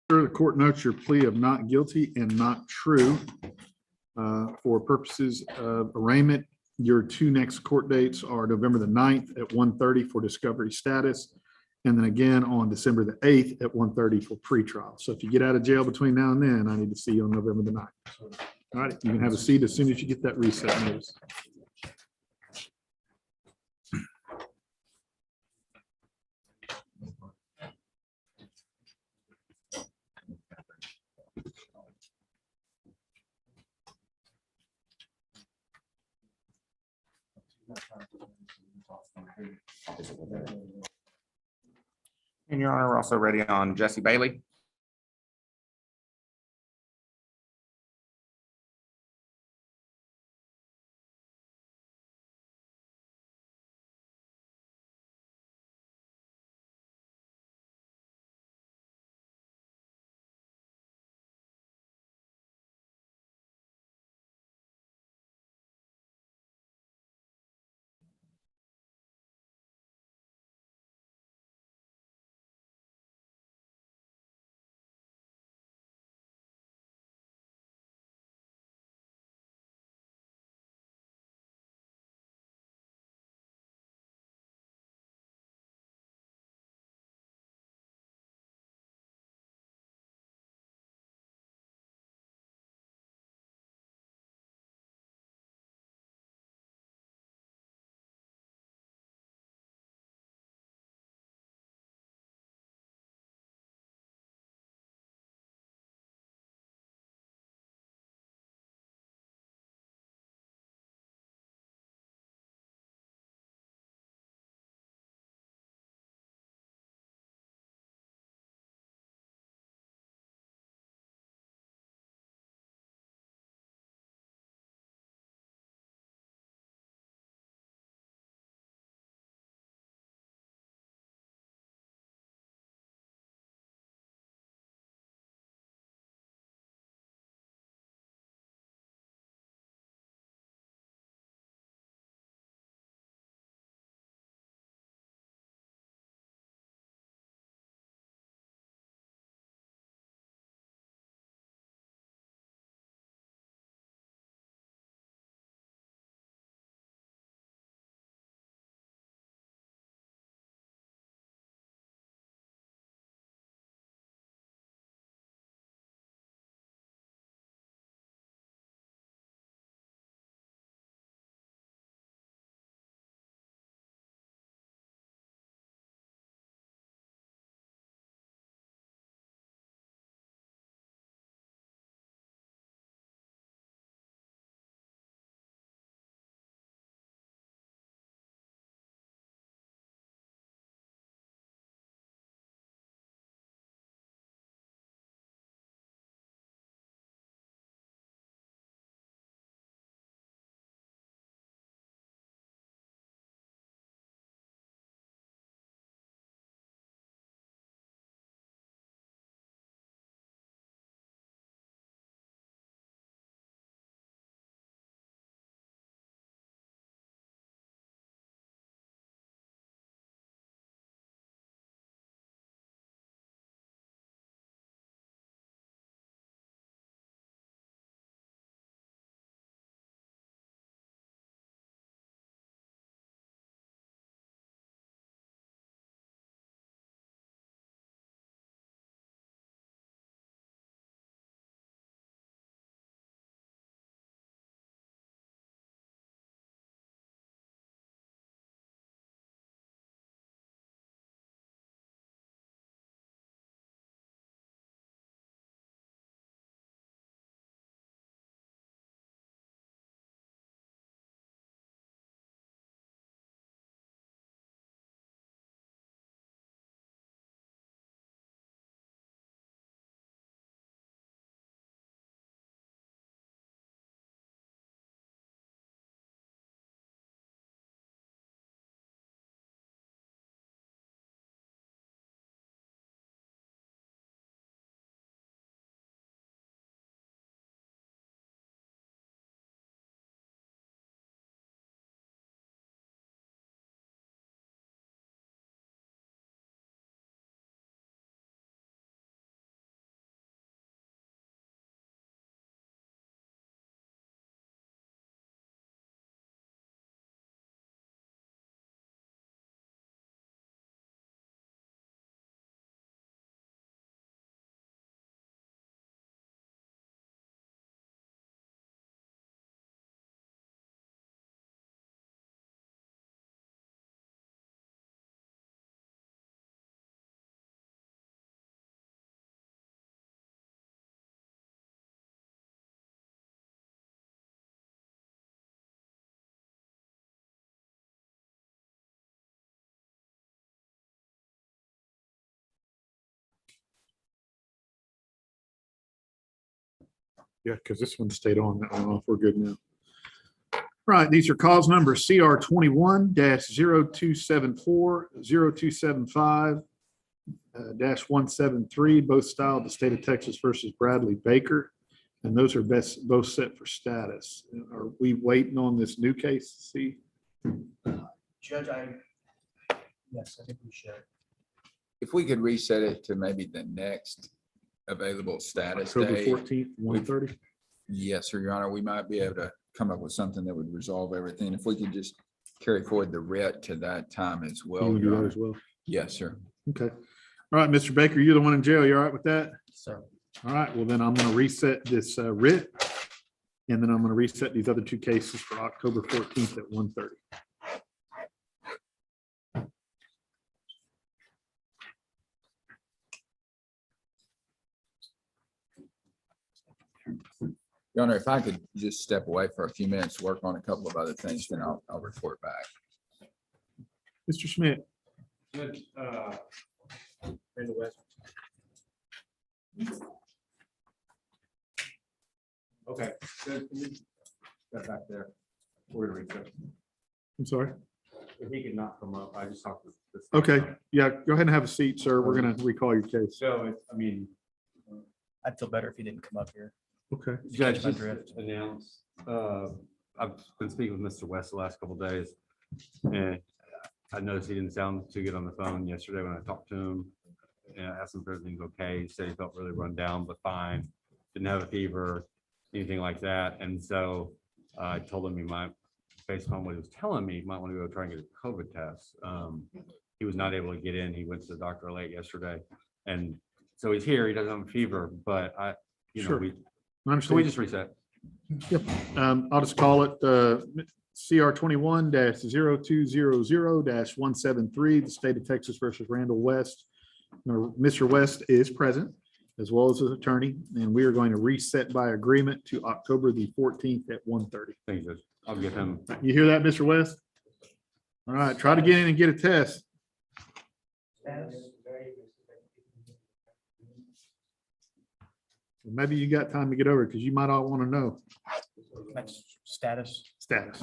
The court notes your plea of not guilty and not true. For purposes of arraignment, your two next court dates are November the 9th at 1:30 for discovery status, and then again on December the 8th at 1:30 for pretrial. So if you get out of jail between now and then, I need to see you on November the 9th. All right, you can have a seat as soon as you get that reset notice. And Your Honor, we're also ready on Jesse Bailey. Yeah, because this one stayed on. I don't know if we're good now. Right, these are cause numbers CR 21-0274, 0275, -173, both styled the state of Texas versus Bradley Baker. And those are both set for status. Are we waiting on this new case to see? Judge, yes, I think we should. If we could reset it to maybe the next available status October day. 14th, 1:30? Yes, sir, Your Honor, we might be able to come up with something that would resolve everything. If we could just carry forward the writ to that time as You well. want to do Your that Honor. as well? Yes, sir. Okay. All right, Mr. Baker, you're the one in jail. You all right with that? So, All right, well then I'm going to reset this writ. And then I'm going to reset these other two cases for October 14th at 1:30. Your Honor, if I could just step away for a few minutes, work on a couple of other things, then I'll report back. Mr. Schmidt, Okay. Good. Can you step back there? We're gonna reset. I'm sorry. If he could not come up, I just talked to this. Okay, yeah, go ahead and have a seat, sir. We're going to recall your case. So, I mean, I'd feel better if you didn't come up here. Okay. Judge my just drift. announced, I've been speaking with Mr. West the last couple of days. And I noticed he didn't sound too good on the phone yesterday when I talked to him. And I asked him if everything's okay. He said he felt really run down, but fine. Didn't have a fever, anything like that. And so I told him he might, based on what he was telling me, he might want to go try and get a COVID test. He was not able to get in. He went to the doctor late yesterday. And so he's here. He doesn't have a fever, but Sure. we, I so we understand. just reset. Yep. I'll just call it CR 21-0200-173, the state of Texas versus Randall West. Mr. West is present as well as his attorney, and we are going to reset by agreement to October the 14th at 1:30. Thank you, Judge. I'll give him. You hear that, Mr. West? All right, try to get in and get a test. Maybe you got time to get over because you might all want to know Next status. status.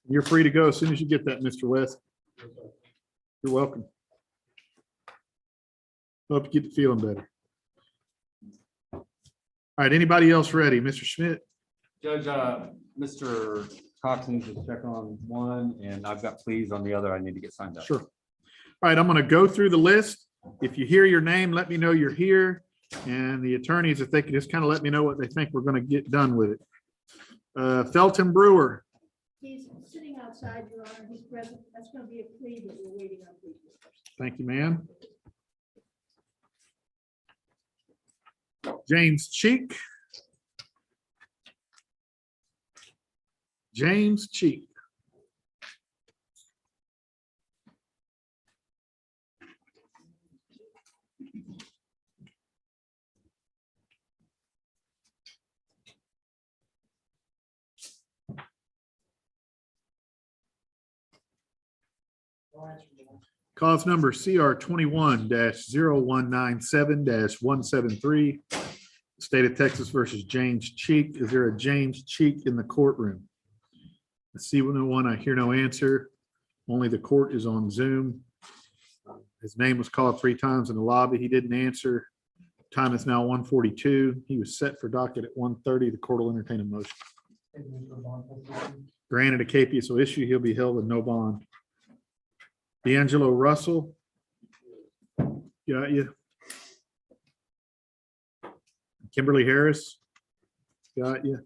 You're free to go as soon as you get that, Mr. West. You're welcome. Hope you get to feeling better. All right, anybody else ready? Mr. Schmidt? Judge, Mr. Cox needs to check on one, and I've got pleas on the other. I need to get signed up. Sure. All right, I'm going to go through the list. If you hear your name, let me know you're here. And the attorneys, if they could just kind of let me know what they think we're going to get done with it. Felton Brewer. He's sitting outside, Your Honor. He's present. That's going to be a plea, but we're waiting on plea. Thank you, ma'am. James Cheek. James Cheek. Cause number CR 21-0197-173, State of Texas versus James Cheek. Is there a James Cheek in the courtroom? I see no one. I hear no answer. Only the court is on Zoom. His name was called 3 times in the lobby. He didn't answer. Time is now 1:42. He was set for docket at 1:30. The court will entertain a motion. Granted a capious issue, he'll be held with no bond. D'Angelo Russell. Got you. Kimberly Harris. Got you.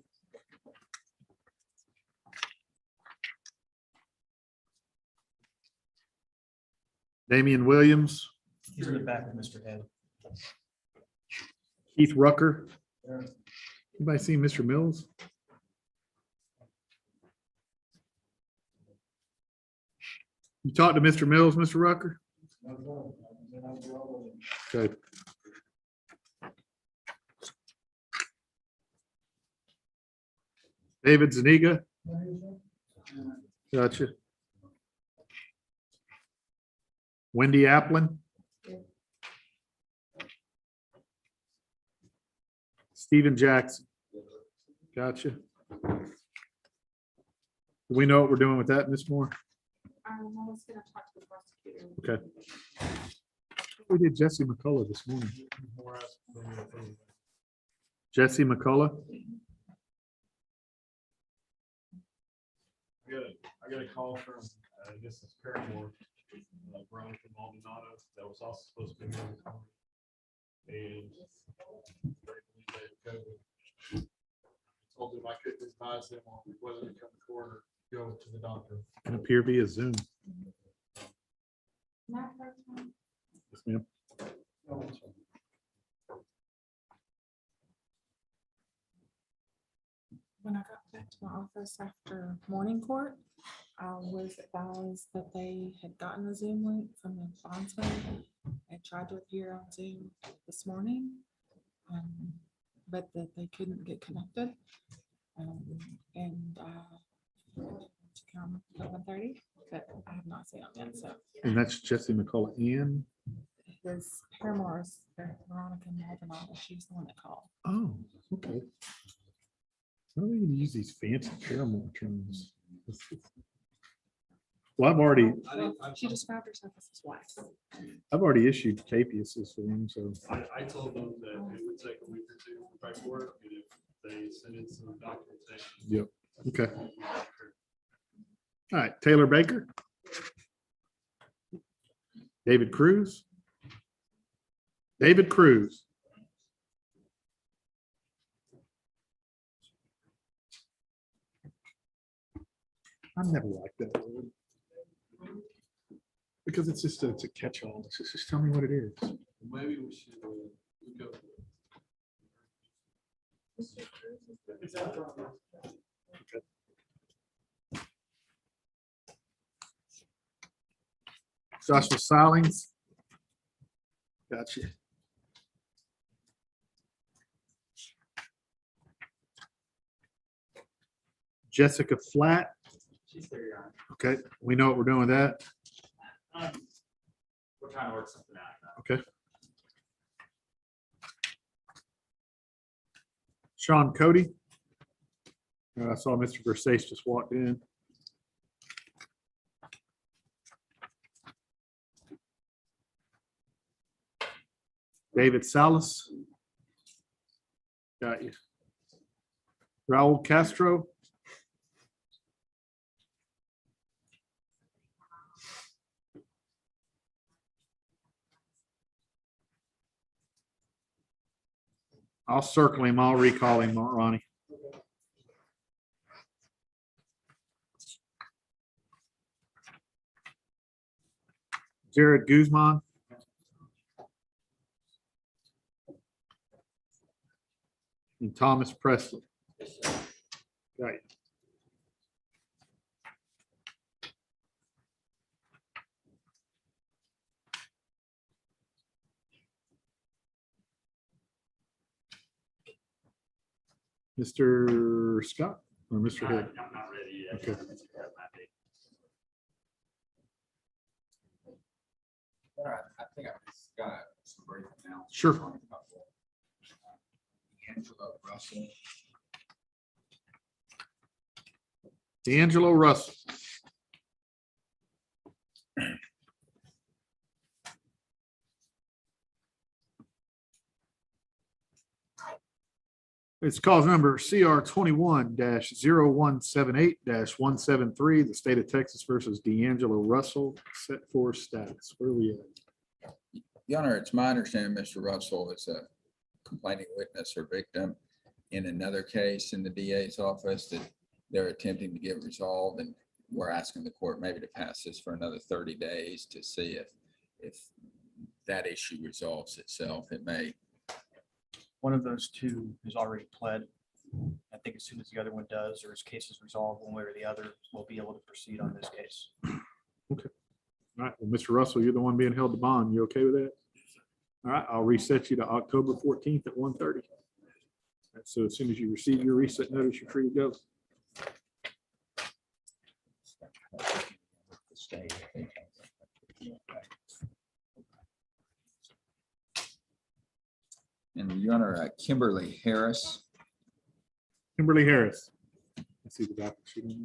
Damian Williams. He's in the back of Mr. Head. Keith Rucker. Anybody see Mr. Mills? You talked to Mr. Mills, Mr. Rucker? Okay. David Zuniga? Gotcha. Wendy Applin. Stephen Jackson. Gotcha. Do we know what we're doing with that, Ms. Moore? I was gonna talk to the prosecutor. Okay. We did Jesse McCullough this morning. Jesse McCullough. I got a call from, I guess it's Paramore, Brian from Maldonado, that was also supposed to be on the call. And they believe they had COVID. Told him I couldn't advise him on whether to come to court or go to the doctor. Can appear via Zoom. Not her time. Yes, ma'am. When I got back to my office after morning court, I was advised that they had gotten a Zoom link from the bondsman. I tried to appear on Zoom this morning, but that they couldn't get connected. And to come at 1:30, but I have not seen them yet, so And that's Jesse McCullough and, his paramours, Veronica Maldonado, she's the one that called. oh, okay. How are we gonna use these fancy Paramore terms? Well, She described herself as his wife. I've already issued capiases for them, so. I told them that it would take a week or two for paperwork, and if they send in some documentation. Yep. Okay. All right, Taylor Baker. David Cruz. David Cruz. I never liked that word. Because it's just, it's a catch-all. It's just tell me what it is. Maybe we should look up. Joshua Silings. Gotcha. Jessica Flatt. She's there, Your Honor. Okay, we know what we're doing with that. We're trying to work something out. Okay. Sean Cody. I saw Mr. Versace just walked in. David Salas. Got you. Raul Castro. I'll circle him. I'll recall him, Ronnie. Jared Guzman. And Thomas Presley. Right. Mr. Scott or Mr. Hood? I'm not ready yet. Okay. All right, I think I just got some brief announcements. Sure. Angela Russell. D'Angelo Russell. It's cause number CR 21-0178-173, the state of Texas versus D'Angelo Russell, set for status. Where are we at? Your Honor, it's my understanding Mr. Russell is a complaining witness or victim in another case in the DA's office that they're attempting to get resolved, and we're asking the court maybe to pass this for another 30 days to see if that issue resolves itself. It may. One of those two is already pled. I think as soon as the other one does, or his case is resolved one way or the other, we'll be able to proceed on this case. All right, well, Mr. Russell, you're the one being held to bond. You okay with that? All right, I'll reset you to October 14th at 1:30. So as soon as you receive your reset notice, you're free to go. Your Honor, Kimberly Harris. Kimberly Harris. Let's see the docket sheet.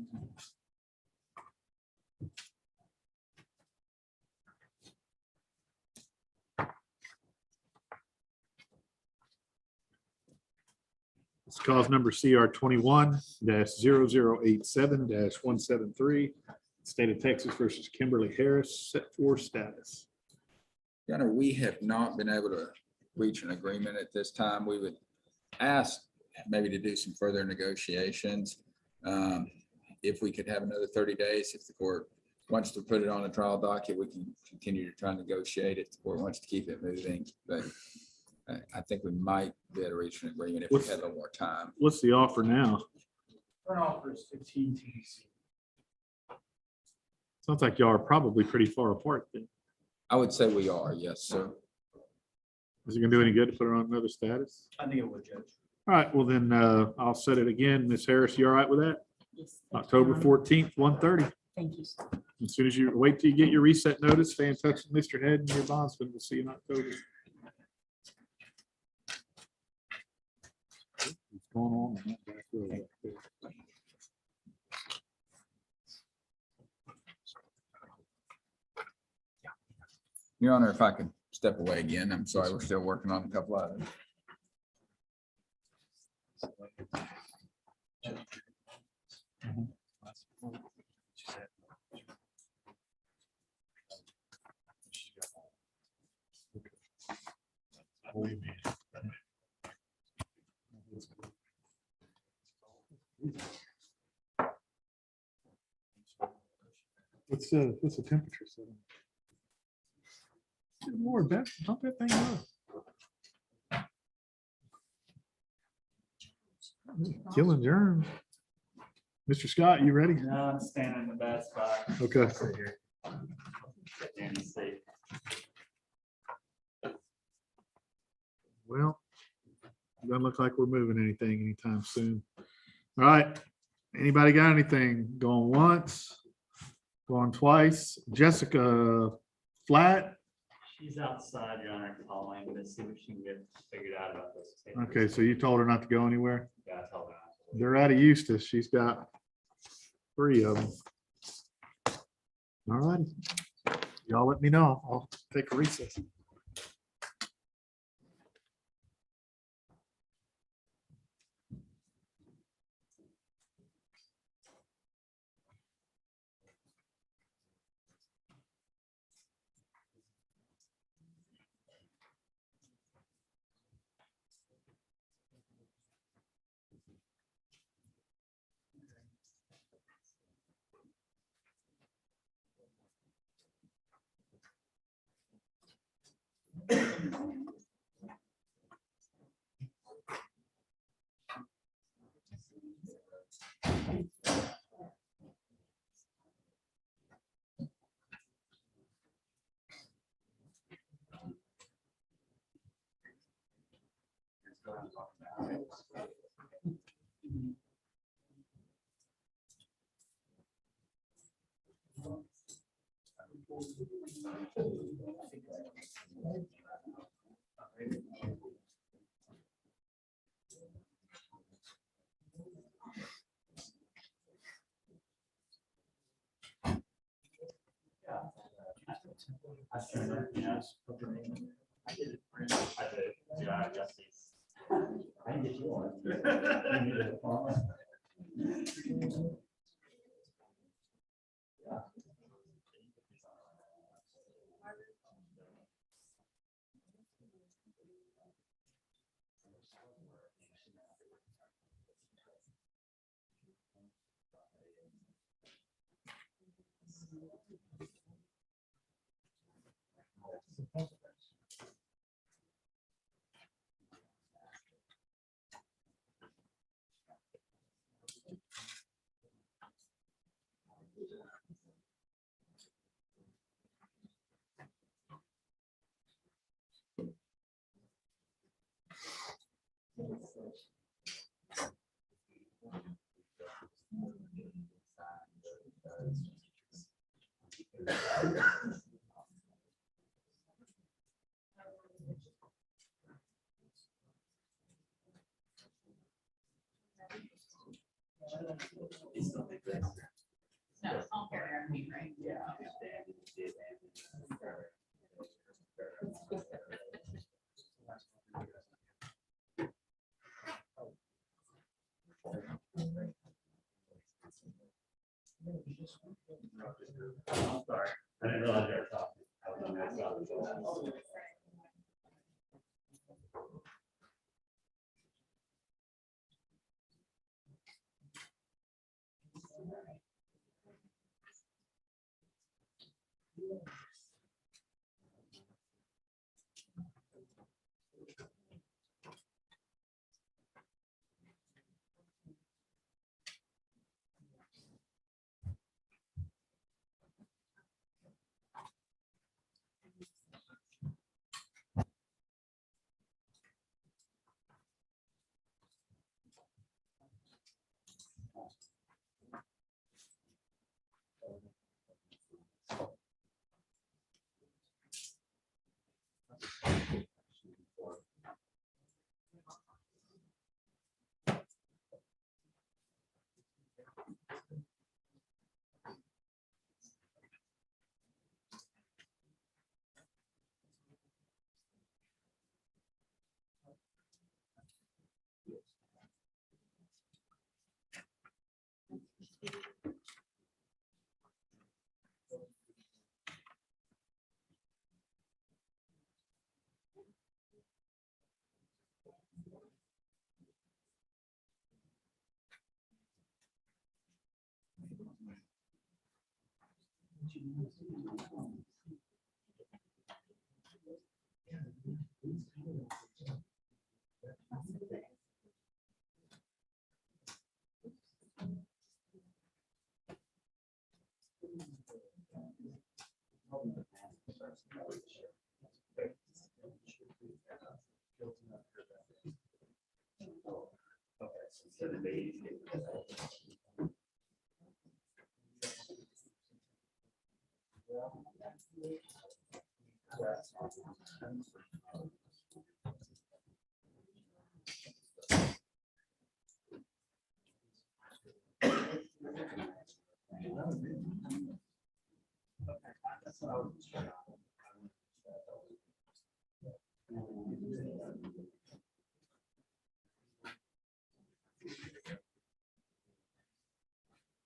It's cause number CR 21-0087-173, State of Texas versus Kimberly Harris, set for status. Your Honor, we have not been able to reach an agreement at this time. We would ask maybe to do some further negotiations. If we could have another 30 days, if the court wants to put it on a trial docket, we can continue to try and negotiate it. The court wants to keep it moving, but I think we might be able to reach an agreement if we had a little more time. What's the offer now? Current offer is 15 TBC. Sounds like y'all are probably pretty far apart then. I would say we are, yes, sir. Is it gonna do any good to put her on another status? I think it would, Judge. All right, well then, I'll set it again. Ms. Harris, you all right with that? Yes, thank you, October Your Honor. 14th, 1:30. Thank you, sir. As soon as you wait till you get your reset notice, stay in touch with Mr. Head and your bondsman. We'll see you in October. What's going on in that back row up there? Your Honor, if I could step away again, I'm sorry, we're still working on a couple of items. What's the temperature setting? Good Lord, Beth, dump that thing up. Killing germs. Mr. Scott, you ready? No, I'm standing in the best spot. Okay. Sit here. And see. Well, doesn't look like we're moving anything anytime soon. All right. Anybody got anything? Going once? Going twice? Jessica Flat? She's outside, Your Honor, calling to see what she can get figured out about this. Okay, so you told her not to go anywhere? Yeah, I told her. They're out of Eustis. She's got 3 of them. All righty. Y'all let me know. I'll take a recess. I sent her, yes. I did it. I did, yeah, Jesse's. I didn't get yours. You needed a phone. I'm sorry. I didn't realize you were talking. I was on that side.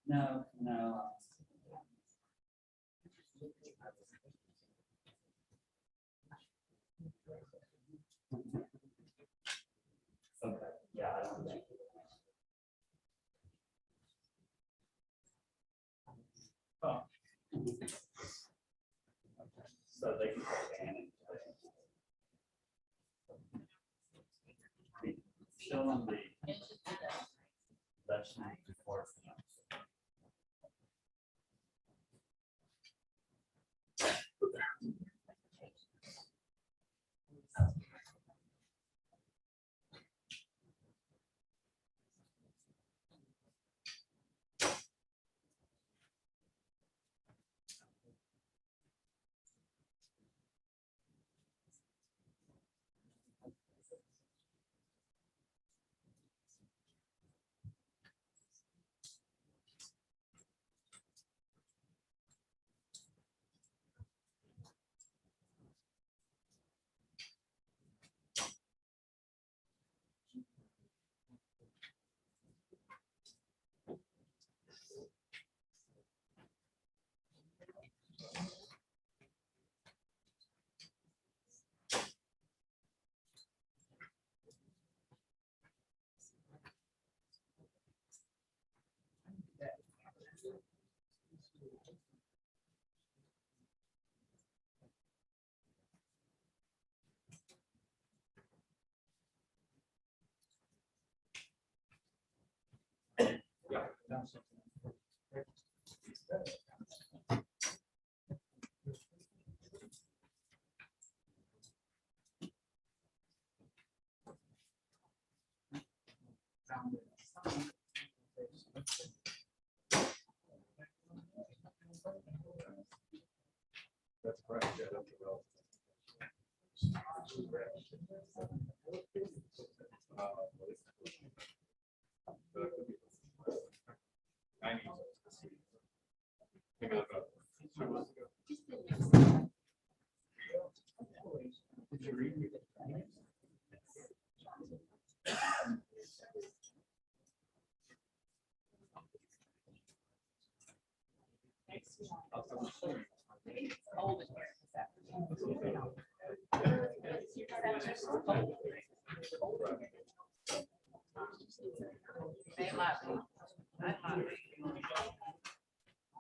No, no. Okay, yeah, I don't think. Oh. So they can ban it. Show them the. That's not before. That's correct. Yeah, that's well. Did you read it?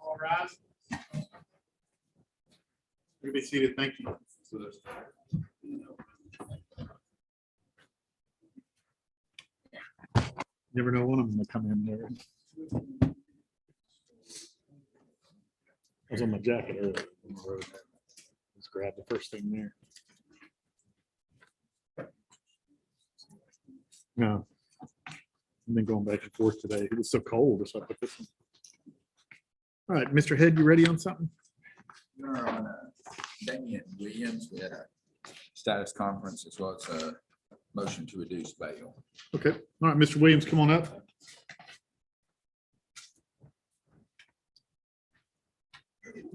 All right. You be seated. Thank you. Never know when I'm gonna come in there. I was on my jacket earlier on the road. Just grab the first thing there. No. I've been going back and forth today. It was so cold. So I put this one. All right, Mr. Head, you ready on something? You're on Damian Williams. We had a status conference as well as a motion to reduce bail. Okay. All right, Mr. Williams, come on up.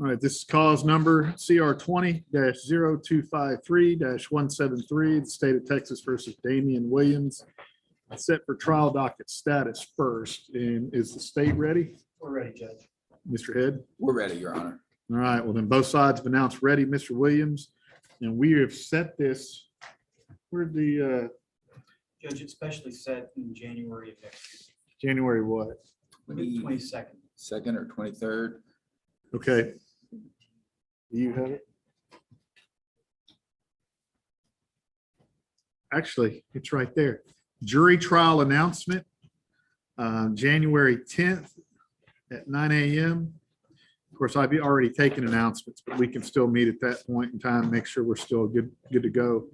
All right, this is cause number CR 20-0253-173, the state of Texas versus Damian Williams. Set for trial docket status first. And is the state ready? We're ready, Judge. Mr. Head? We're ready, Your Honor. All right, well then both sides have announced ready, Mr. Williams. And we have set this, where the Judge, it's specially set in January of next January what? year, 22nd. Second or 23rd. Okay. Do you have it? Actually, it's right there. Jury trial announcement, January 10th at 9 a.m. Of course, I've already taken announcements, but we can still meet at that point in time, make sure we're still good to go.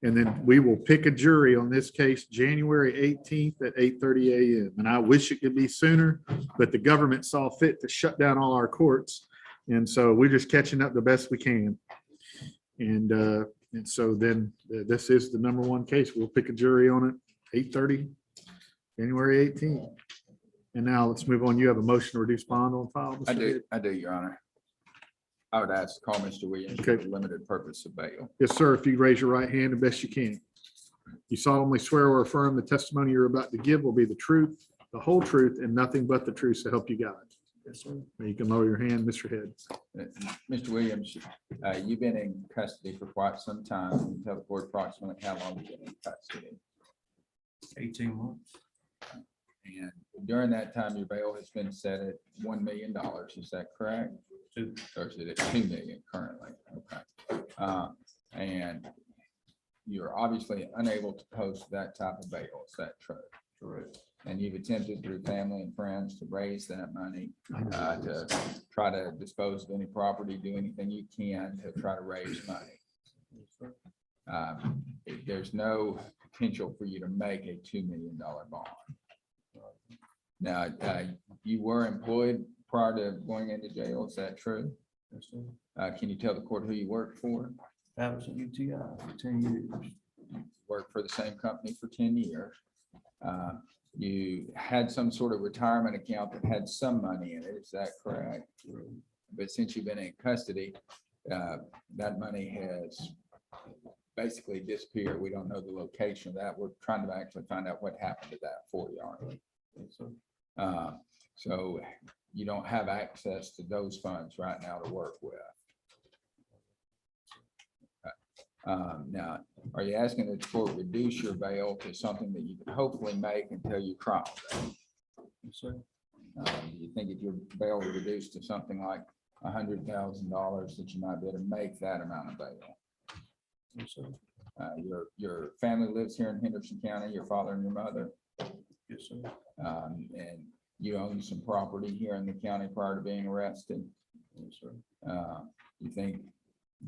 And then we will pick a jury on this case, January 18th at 8:30 a.m. And I wish it could be sooner, but the government saw fit to shut down all our courts. And so we're just catching up the best we can. And so then this is the number one case. We'll pick a jury on it, 8:30, January 18th. And now let's move on. You have a motion to reduce bond on file. Mr. I do, Your Honor. I would ask to call Mr. Williams for Okay. the limited purpose of bail. Yes, sir. If you raise your right hand the best you can. You solemnly swear or affirm the testimony you're about to give will be the truth, the whole truth, and nothing but the truth to help you God. Yes, sir. You can lower your hand, Mr. Head. Mr. Williams, you've been in custody for quite some time. Can you tell the court approximately how long you've been in custody? 18 months. And during that time, your bail has been set at $1 million. Is that correct? Or is it at $2 million currently? Okay. And you're obviously unable to post that type of bail. Is that true? Correct. And you've attempted through family and friends to raise that money, to try to dispose of any property, do anything you can to try to raise money. There's no potential for you to make a $2 million bond. Now, you were employed prior to going into jail, is that true? Yes, sir. Can you tell the court who you worked for? I was at UTI for 10 years. Worked for the same company for 10 years. You had some sort of retirement account that had some money in it, is that correct? But since you've been in custody, that money has basically disappeared. We don't know the location of that. We're trying to actually find out what happened to that for you, aren't we? So you don't have access to those funds right now to work with. Now, are you asking that the court reduce your bail to something that you can hopefully make until you trial date? Yes, sir. Do you think if your bail were reduced to something like $100,000 that you might be able to make that amount of bail? Yes, sir. Your family lives here in Henderson County, your father and your mother, Yes, sir. and you own some property here in the county prior to being arrested. Yes, sir. You think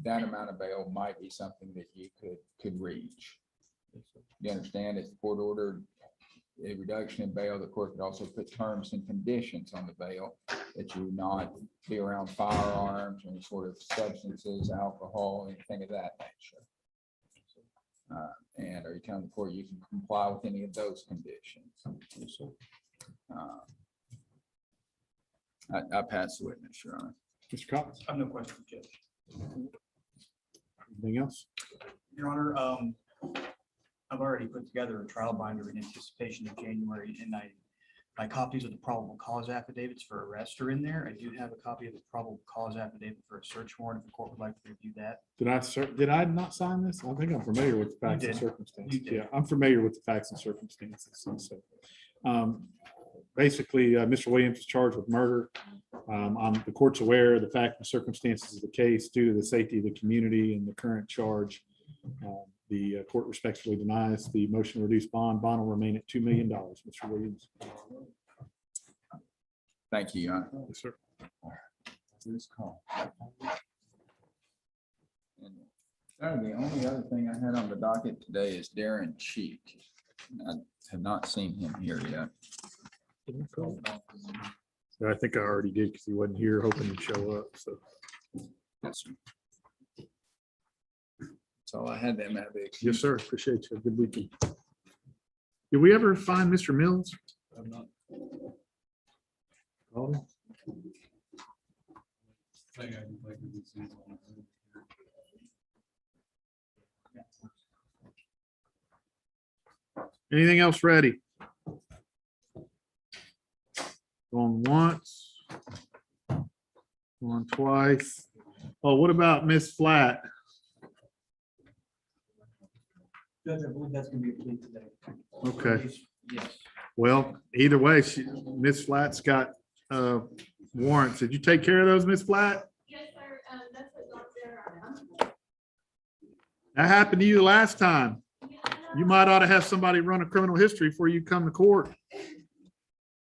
that amount of bail might be something that you could reach? Yes, sir. You understand if the court ordered a reduction in bail, the court could also put terms and conditions on the bail that you not be around firearms, any sort of substances, alcohol, anything of that nature. And are you telling the court you can comply with any of those conditions? Yes, sir. I pass the witness, Your Honor. Mr. Cox, I have no question, Judge. anything else? Your Honor, I've already put together a trial binder in anticipation of January, and I My copies of the probable cause affidavits for arrest are in there. I do have a copy of the probable cause affidavit for a search warrant, if the court would like to review that. Did I not sign this? I think I'm familiar with the facts and did. circumstances. You did. Yeah, I'm familiar with the facts and circumstances. Basically, Mr. Williams is charged with murder. The court's aware of the fact and circumstances of the case due to the safety of the community and the current charge. The court respectfully denies the motion to reduce bond. Bond will remain at $2 million, Mr. Williams. Thank you, Your Honor. Yes, sir. This call. And, the only other thing I had on the docket today is Darren Cheek. I have not seen him here yet. I think I already did because he wasn't here hoping to show up. So Yes, sir. That's all I had them have. yes, sir. Appreciate you. Good weekend. Did we ever find Mr. Mills? I'm not. Called him? Thing I can think of is he's on the- Anything else ready? Going once. Going twice. Oh, what about Miss Flat? Judge, I believe that's gonna be a plea today. Okay. Yes. Well, either way, Miss Flat's got warrants. Did you take care of those, Miss Flat? Yes, sir, that's what's on there. That happened to you last time. You might ought to have somebody run a criminal history before you come to court. All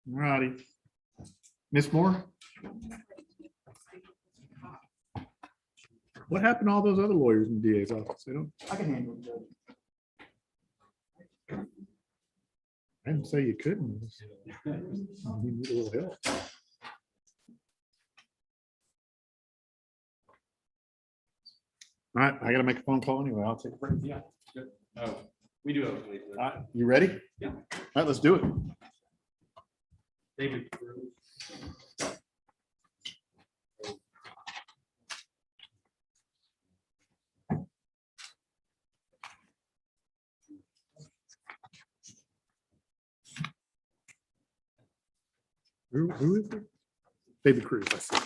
righty. Miss Moore? What happened to all those other lawyers in the DA's office? They don't, I can handle it, Judge. I didn't say you couldn't. You need a little help. All right, I gotta make a phone call anyway. I'll take a break. Yeah. Oh, we do have a plea. All right, you ready? Yeah. All right, let's do it. David. Who is it? David Cruz. I see.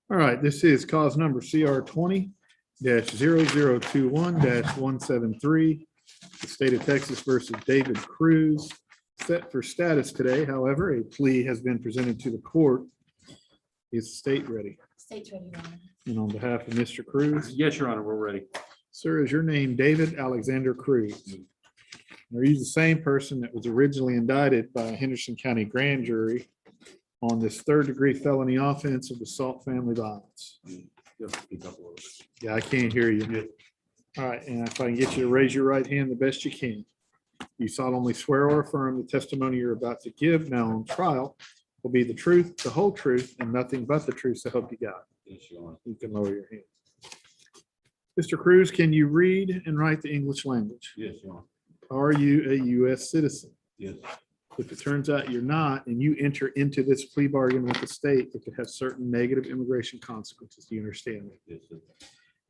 All right, this is cause number CR 20-0021-173. The state of Texas versus David Cruz. Set for status today. However, a plea has been presented to the court. Is the state ready? State's ready, Your Honor. And on behalf of Mr. Cruz, Yes, Your Honor, we're ready. sir, is your name David Alexander Cruz? Are you the same person that was originally indicted by a Henderson County grand jury on this third-degree felony offense of assault family violence? You have to speak up a little bit. Yeah, I can't hear you. All right, and if I can get you to raise your right hand the best you can. You solemnly swear or affirm the testimony you're about to give now on trial will be the truth, the whole truth, and nothing but the truth, so help you God. Yes, Your Honor. You can lower your hand. Mr. Cruz, can you read and write the English language? Yes, Your Honor. Are you a U.S. citizen? Yes. If it turns out you're not, and you enter into this plea bargain with the state, it could have certain negative immigration consequences. Do you understand that? Yes, sir.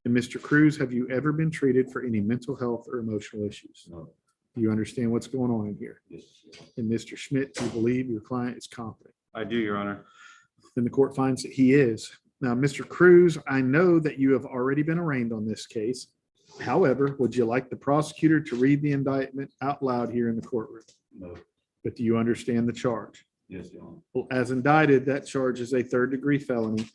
And Mr. Cruz, have you ever been treated for any mental health or emotional issues? No. Do you understand what's going on in here? Yes. And Mr. Schmidt, do you believe your client is competent? I do, Your Honor. Then the court finds that he is. Now, Mr. Cruz, I know that you have already been arraigned on this case. However, would you like the prosecutor to read the indictment out loud here in the courtroom? No. But do you understand the charge? Yes, Your Honor. Well, as indicted, that charge is a third-degree felony,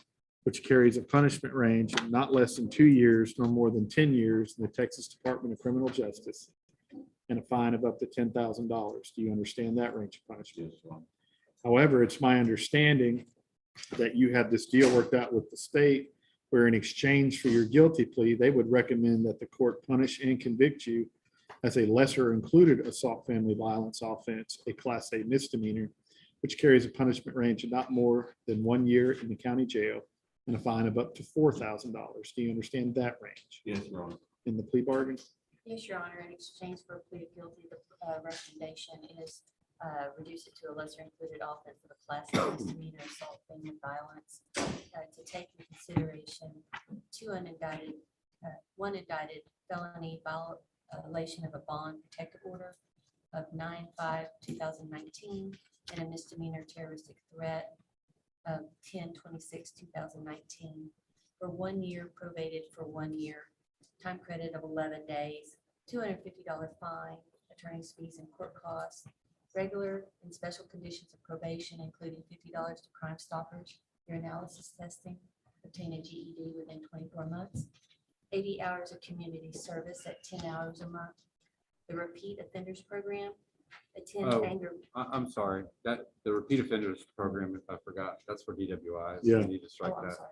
which carries a punishment range of not less than 2 years nor more than 10 years in the Texas Department of Criminal Justice and a fine of up to $10,000. Do you understand that range of punishment? Yes, Your Honor. However, it's my understanding that you had this deal worked out with the state where in exchange for your guilty plea, they would recommend that the court punish and convict you as a lesser included assault family violence offense, a Class A misdemeanor, which carries a punishment range of not more than 1 year in the county jail and a fine of up to $4,000. Do you understand that range Yes, Your Honor. in the plea bargain? Yes, Your Honor. In exchange for a plea of guilty, the recommendation is reduce it to a lesser included offense of a Class A misdemeanor assault family violence, to take into consideration one indicted felony violation of a bond protective order of 9/5/2019 and a misdemeanor terroristic threat of 10/26/2019 for 1 year probated for 1 year, time credit of 11 days, $250 fine, attorney's fees and court costs, regular and special conditions of probation, including $50 to Crime Stoppers, your analysis testing, obtain a GED within 24 months, 80 hours of community service at 10 hours a month, the repeat offenders program, attend Oh. anger. I'm sorry, that, the repeat offenders program, if I forgot, that's for DWIs. Yeah. We need to strike Oh, I'm that. sorry.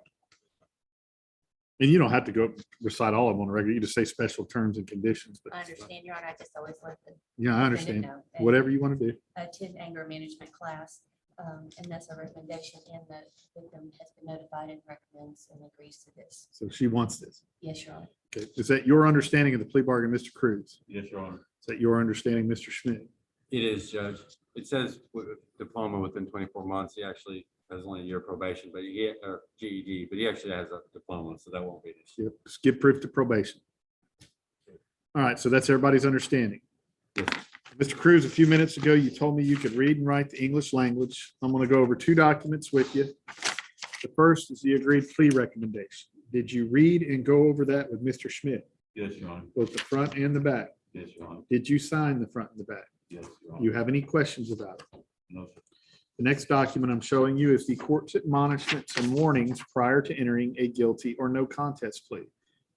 And you don't have to go recite all of them on a regular, you just say special terms and conditions, but I understand, Your Honor. I just always let the yeah, I defendant understand. know. And Whatever you want to do. attend anger management class, and that's a recommendation, and the victim has been notified and recommends and agrees to this. So she wants this. Yes, Your Honor. Okay. Is that your understanding of the plea bargain, Mr. Cruz? Yes, Your Honor. Is that your understanding, Mr. Schmidt? It is, Judge. It says diploma within 24 months. He actually has only a year probation, but or GED, but he actually has a diploma, so that won't be an issue. Yep. Just give proof to probation. All right, so that's everybody's understanding. Yes. Mr. Cruz, a few minutes ago, you told me you could read and write the English language. I'm going to go over 2 documents with you. The first is the agreed plea recommendation. Did you read and go over that with Mr. Schmidt, Yes, Your Honor. both the front and the back? Yes, Your Honor. Did you sign the front and the back? Yes, Your Do you have any questions about it? No, sir. The next document I'm showing you is the court's admonishments and warnings prior to entering a guilty or no contest plea.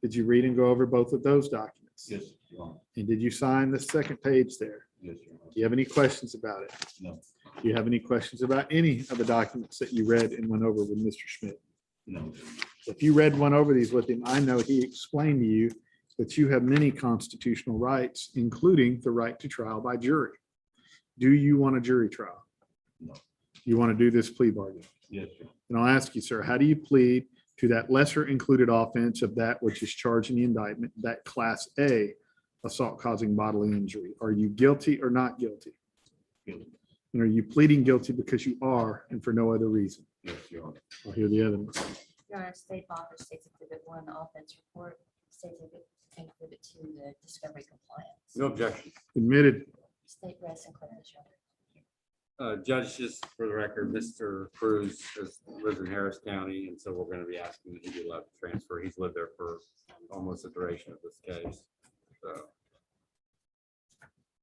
Did you read and go over both of those documents? Yes, Your Honor. And did you sign the second page there? Yes, Your Honor. Do you have any questions about it? No, Do you have any questions about any of the documents that you read and went over with Mr. Schmidt? no. If you read one over these with him, I know he explained to you that you have many constitutional rights, including the right to trial by jury. Do you want a jury trial? No. You want to do this plea bargain? Yes, sir. And I'll ask you, sir, how do you plead to that lesser included offense of that which is charged in the indictment, that Class A assault causing bodily injury? Are you guilty or not guilty? Guilty. And are you pleading guilty because you are and for no other reason? Yes, Your Honor. I'll hear the evidence. Your Honor, State Author States Exhibit 1, the offense report, States Exhibit 2, the discovery compliance. No objection. Admitted. State rests and clears, Your Honor. Judge, just for the record, Mr. Cruz lives in Harris County, and so we're going to be asking that he be allowed to transfer. He's lived there for almost the duration of this case. So,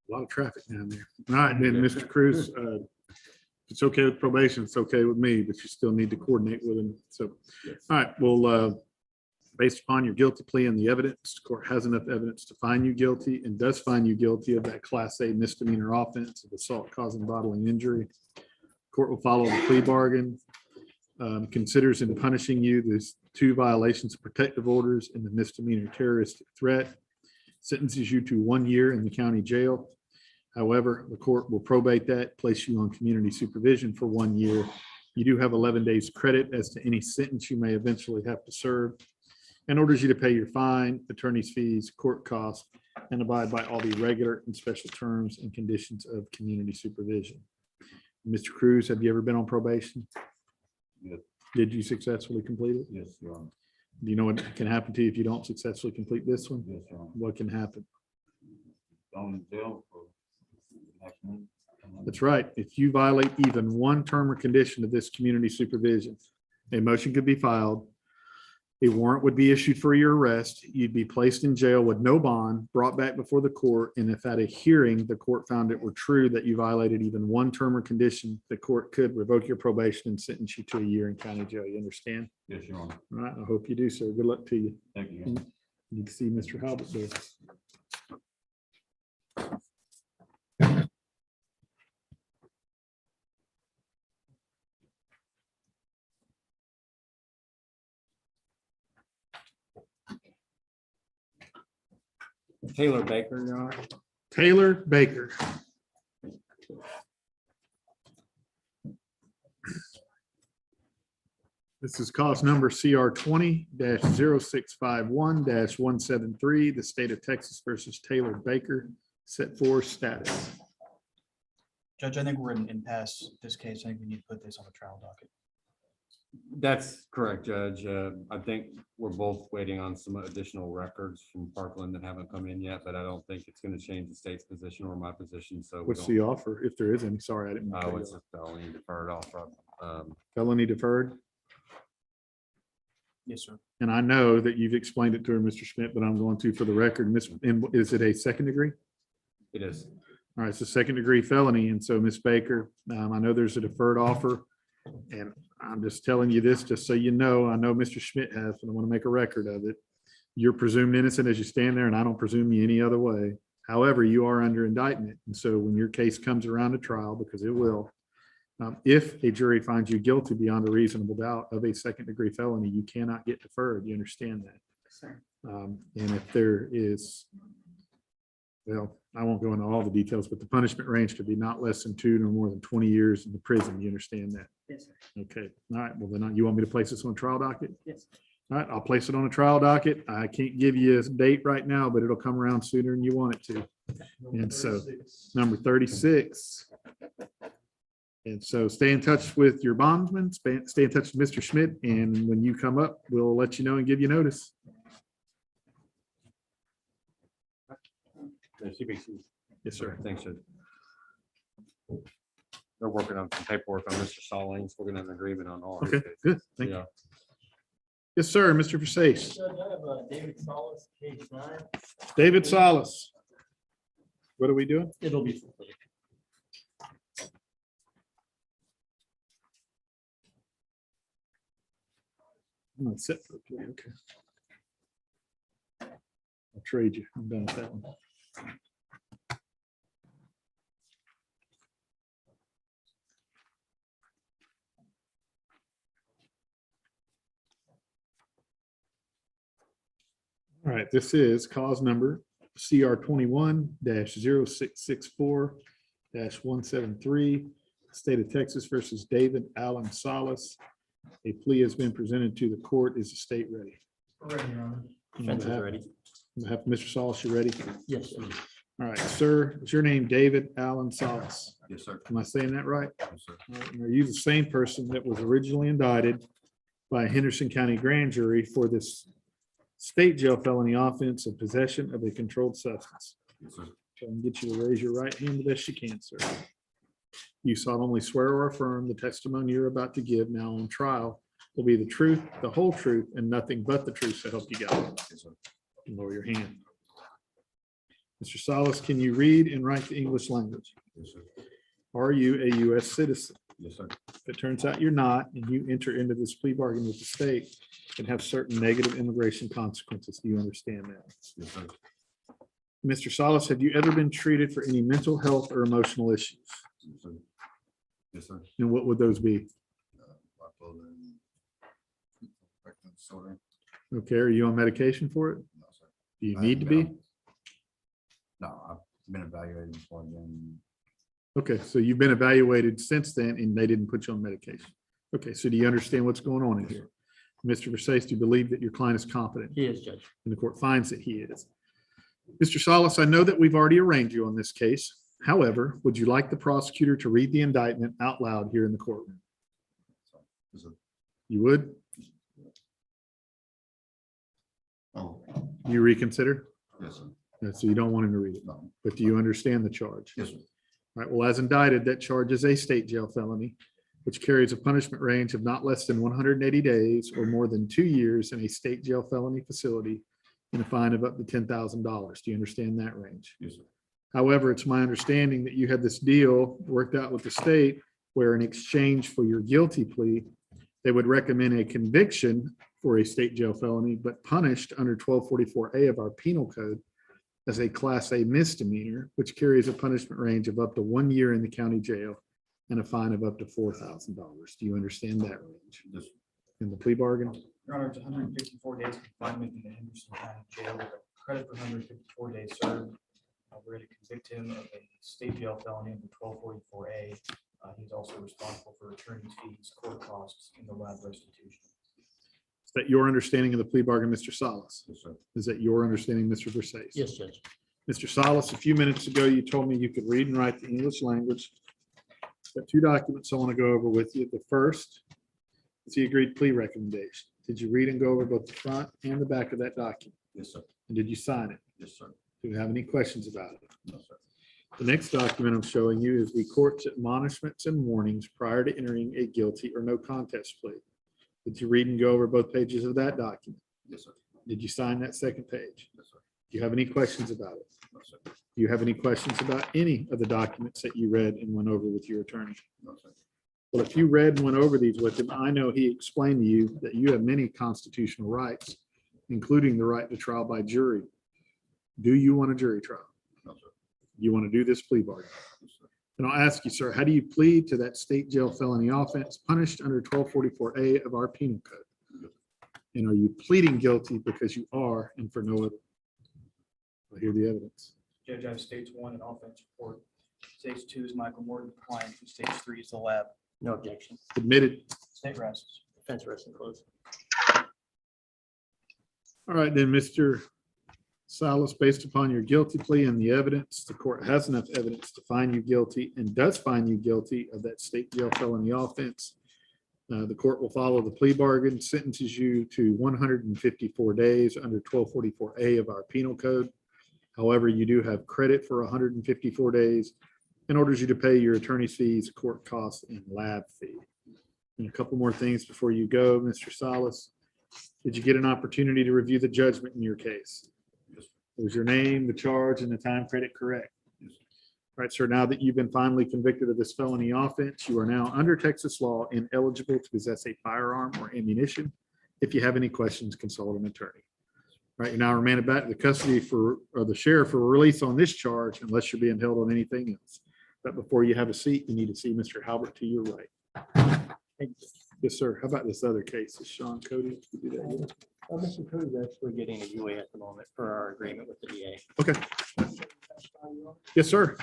A lot of traffic down there. All right, then, Mr. Cruz, if it's okay with probation, it's okay with me, but you still need to coordinate with him. So, yes. all right, well, based upon your guilty plea and the evidence, the court has enough evidence to find you guilty and does find you guilty of that Class A misdemeanor offense of assault causing bodily injury. Court will follow the plea bargain, considers in punishing you there's 2 violations of protective orders and the misdemeanor terroristic threat, sentences you to 1 year in the county jail. However, the court will probate that, place you on community supervision for 1 year. You do have 11 days credit as to any sentence you may eventually have to serve, and orders you to pay your fine, attorney's fees, court costs, and abide by all the regular and special terms and conditions of community supervision. Mr. Cruz, have you ever been on probation? Yes. Did you successfully complete it? Yes, Your Honor. Do you know what can happen to you if you don't successfully complete this one? Yes, Your Honor. What can happen? Going to jail for the next month. That's right. If you violate even one term or condition of this community supervision, a motion could be filed. A warrant would be issued for your arrest. You'd be placed in jail with no bond, brought back before the court. And if at a hearing, the court found it were true that you violated even one term or condition, the court could revoke your probation and sentence you to a year in county jail. You understand? Yes, Your Honor. All right. I hope you do, sir. Good luck to you. Thank you. Your Honor. You can see Mr. Halbert there. Taylor Baker, Your Honor. Taylor Baker. This is cause number CR 20-0651-173, the state of Texas versus Taylor Baker, set for status. Judge, I think we're in impasse this case. I think we need to put this on the trial docket. That's correct, Judge. I think we're both waiting on some additional records from Parkland that haven't come in yet, but I don't think it's going to change the state's position or my position. So we What's don't- the offer, if there is any? Sorry, I didn't. Oh, it's a felony deferred offer. Felony deferred. Yes, sir. And I know that you've explained it to her, Mr. Schmidt, but I'm going to for the record. Is it a second degree? It is. All right, it's a second degree felony. And so Ms. Baker, I know there's a deferred offer. And I'm just telling you this, just so you know, I know Mr. Schmidt has, and I want to make a record of it. You're presumed innocent as you stand there, and I don't presume you any other way. However, you are under indictment. And so when your case comes around to trial, because it will, if a jury finds you guilty beyond a reasonable doubt of a second degree felony, you cannot get deferred. You understand that? And if there is, well, I won't go into all the details, but the punishment range could be not less than 2 nor more than 20 years in the prison. You understand that? Yes, sir. Okay. All right. Well, then you want me to place this on a trial docket? Yes. All right. I'll place it on a trial docket. I can't give you a date right now, but it'll come around sooner than you want it to. And so number 36. And so stay in touch with your bondsman, stay in touch with Mr. Schmidt, and when you come up, we'll let you know and give you notice. There should be some- Yes, sir. Thanks, Judge. They're working on some paperwork on Mr. Stallings. We're gonna have an agreement on all. his Okay, cases. good. Thank you. Yeah. Yes, sir. Mr. Versace. Judge, I have David Solis, case 9. David Salas. What are we doing? It'll be. I'm not set for a plea. Okay. I'll trade you. I'm done with that one. All right, this is cause number CR 21-0664-173, State of Texas versus David Allen Salas. A plea has been presented to the court. Is the state ready? Ready, Your Honor. On Defense is behalf- ready. on behalf of Mr. Salas, you ready? Yes, sir. All right, sir, is your name David Allen Salas? Yes, sir. Am I saying that right? Yes, sir. All right, and are you the same person that was originally indicted by a Henderson County grand jury for this state jail felony offense of possession of a controlled substance? Yes, sir. So I can get you to raise your right hand the best you can, sir. You solemnly swear or affirm the testimony you're about to give now on trial will be the truth, the whole truth, and nothing but the truth, so help you God. Yes, sir. Lower your hand. Mr. Salas, can you read and write the English language? Yes, sir. Are you a U.S. citizen? Yes, sir. If it turns out you're not, and you enter into this plea bargain with the state, it can have certain negative immigration consequences. Do you understand that? Yes, sir. Mr. Salas, have you ever been treated for any mental health or emotional issues? Yes, sir. Yes, sir. And what would those be? Bipolar and affective disorder. Okay, are you on medication for it? No, sir. Do you I need to haven't be? been- No, I've been evaluated before then. Okay, so you've been evaluated since then and they didn't put you on medication. Okay, so do you understand what's going on in here? Mr. Versace, do you believe that your client is competent? He is, Judge. And the court finds that he is. Mr. Salas, I know that we've already arraigned you on this case. However, would you like the prosecutor to read the indictment out loud here in the courtroom? Yes, sir. You would? Oh, You reconsider? yes, sir. So you don't want him to read it, No. but do you understand the charge? Yes, sir. All right, well, as indicted, that charge is a state jail felony, which carries a punishment range of not less than 180 days or more than 2 years in a state jail felony facility and a fine of up to $10,000. Do you understand that range? Yes, sir. However, it's my understanding that you had this deal worked out with the state where in exchange for your guilty plea, they would recommend a conviction for a state jail felony, but punished under 1244A of our penal code as a Class A misdemeanor, which carries a punishment range of up to 1 year in the county jail and a fine of up to $4,000. Do you understand that range Yes, in the plea bargain? Your Honor, it's 154 days confinement in the Henderson County Jail with a credit for 154 days served. We're going to convict him of a state jail felony under 1244A. He's also responsible for attorney's fees, court costs, and the lab restitution. Is that your understanding of the plea bargain, Mr. Salas? Yes, sir. Is that your understanding, Mr. Versace? Yes, Judge. Mr. Salas, a few minutes ago, you told me you could read and write the English language. Got two documents I want to go over with you. The first is the agreed plea recommendation. Did you read and go over both the front and the back of that document? Yes, sir. And did you sign it? Yes, sir. Do you have any questions about it? No, sir. The next document I'm showing you is the court's admonishments and warnings prior to entering a guilty or no contest plea. Did you read and go over both pages of that document? Yes, sir. Did you sign that second page? Yes, sir. Do you have any questions about it? No, sir. Do you have any questions about any of the documents that you read and went over with your attorney? No, sir. Well, if you read and went over these with him, I know he explained to you that you have many constitutional rights, including the right to trial by jury. Do you want a jury trial? No, sir. You want to do this plea bargain? Yes, sir. And I'll ask you, sir, how do you plead to that state jail felony offense punished under 1244A of our penal code? And are you pleading guilty because you are and for no other? I'll hear the evidence. Judge, I have stage 1 an offense report. Stage 2 is Michael Morton client, and stage 3 is the lab. No objection. Admitted. State rests. Defense resting close. All right, then, Mr. Salas, based upon your guilty plea and the evidence, the court has enough evidence to find you guilty and does find you guilty of that state jail felony offense. The court will follow the plea bargain, sentences you to 154 days under 1244A of our penal code. However, you do have credit for 154 days and orders you to pay your attorney's fees, court costs, and lab fee. And a couple more things before you go, Mr. Salas. Did you get an opportunity to review the judgment in your case? Was your name, the charge, and the time credit correct? All right, sir, now that you've been finally convicted of this felony offense, you are now under Texas law ineligible to possess a firearm or ammunition. If you have any questions, consult an attorney. All right, you're now remanded back to the custody or the sheriff for release on this charge unless you're being held on anything else. But before you have a seat, you need to see Mr. Halbert to your right. Yes, sir. How about this other case? Is Sean Cody? Could you do that yet? Mr. Cruz is actually getting a UA at the moment for our agreement with the DA. Okay. Yes, sir.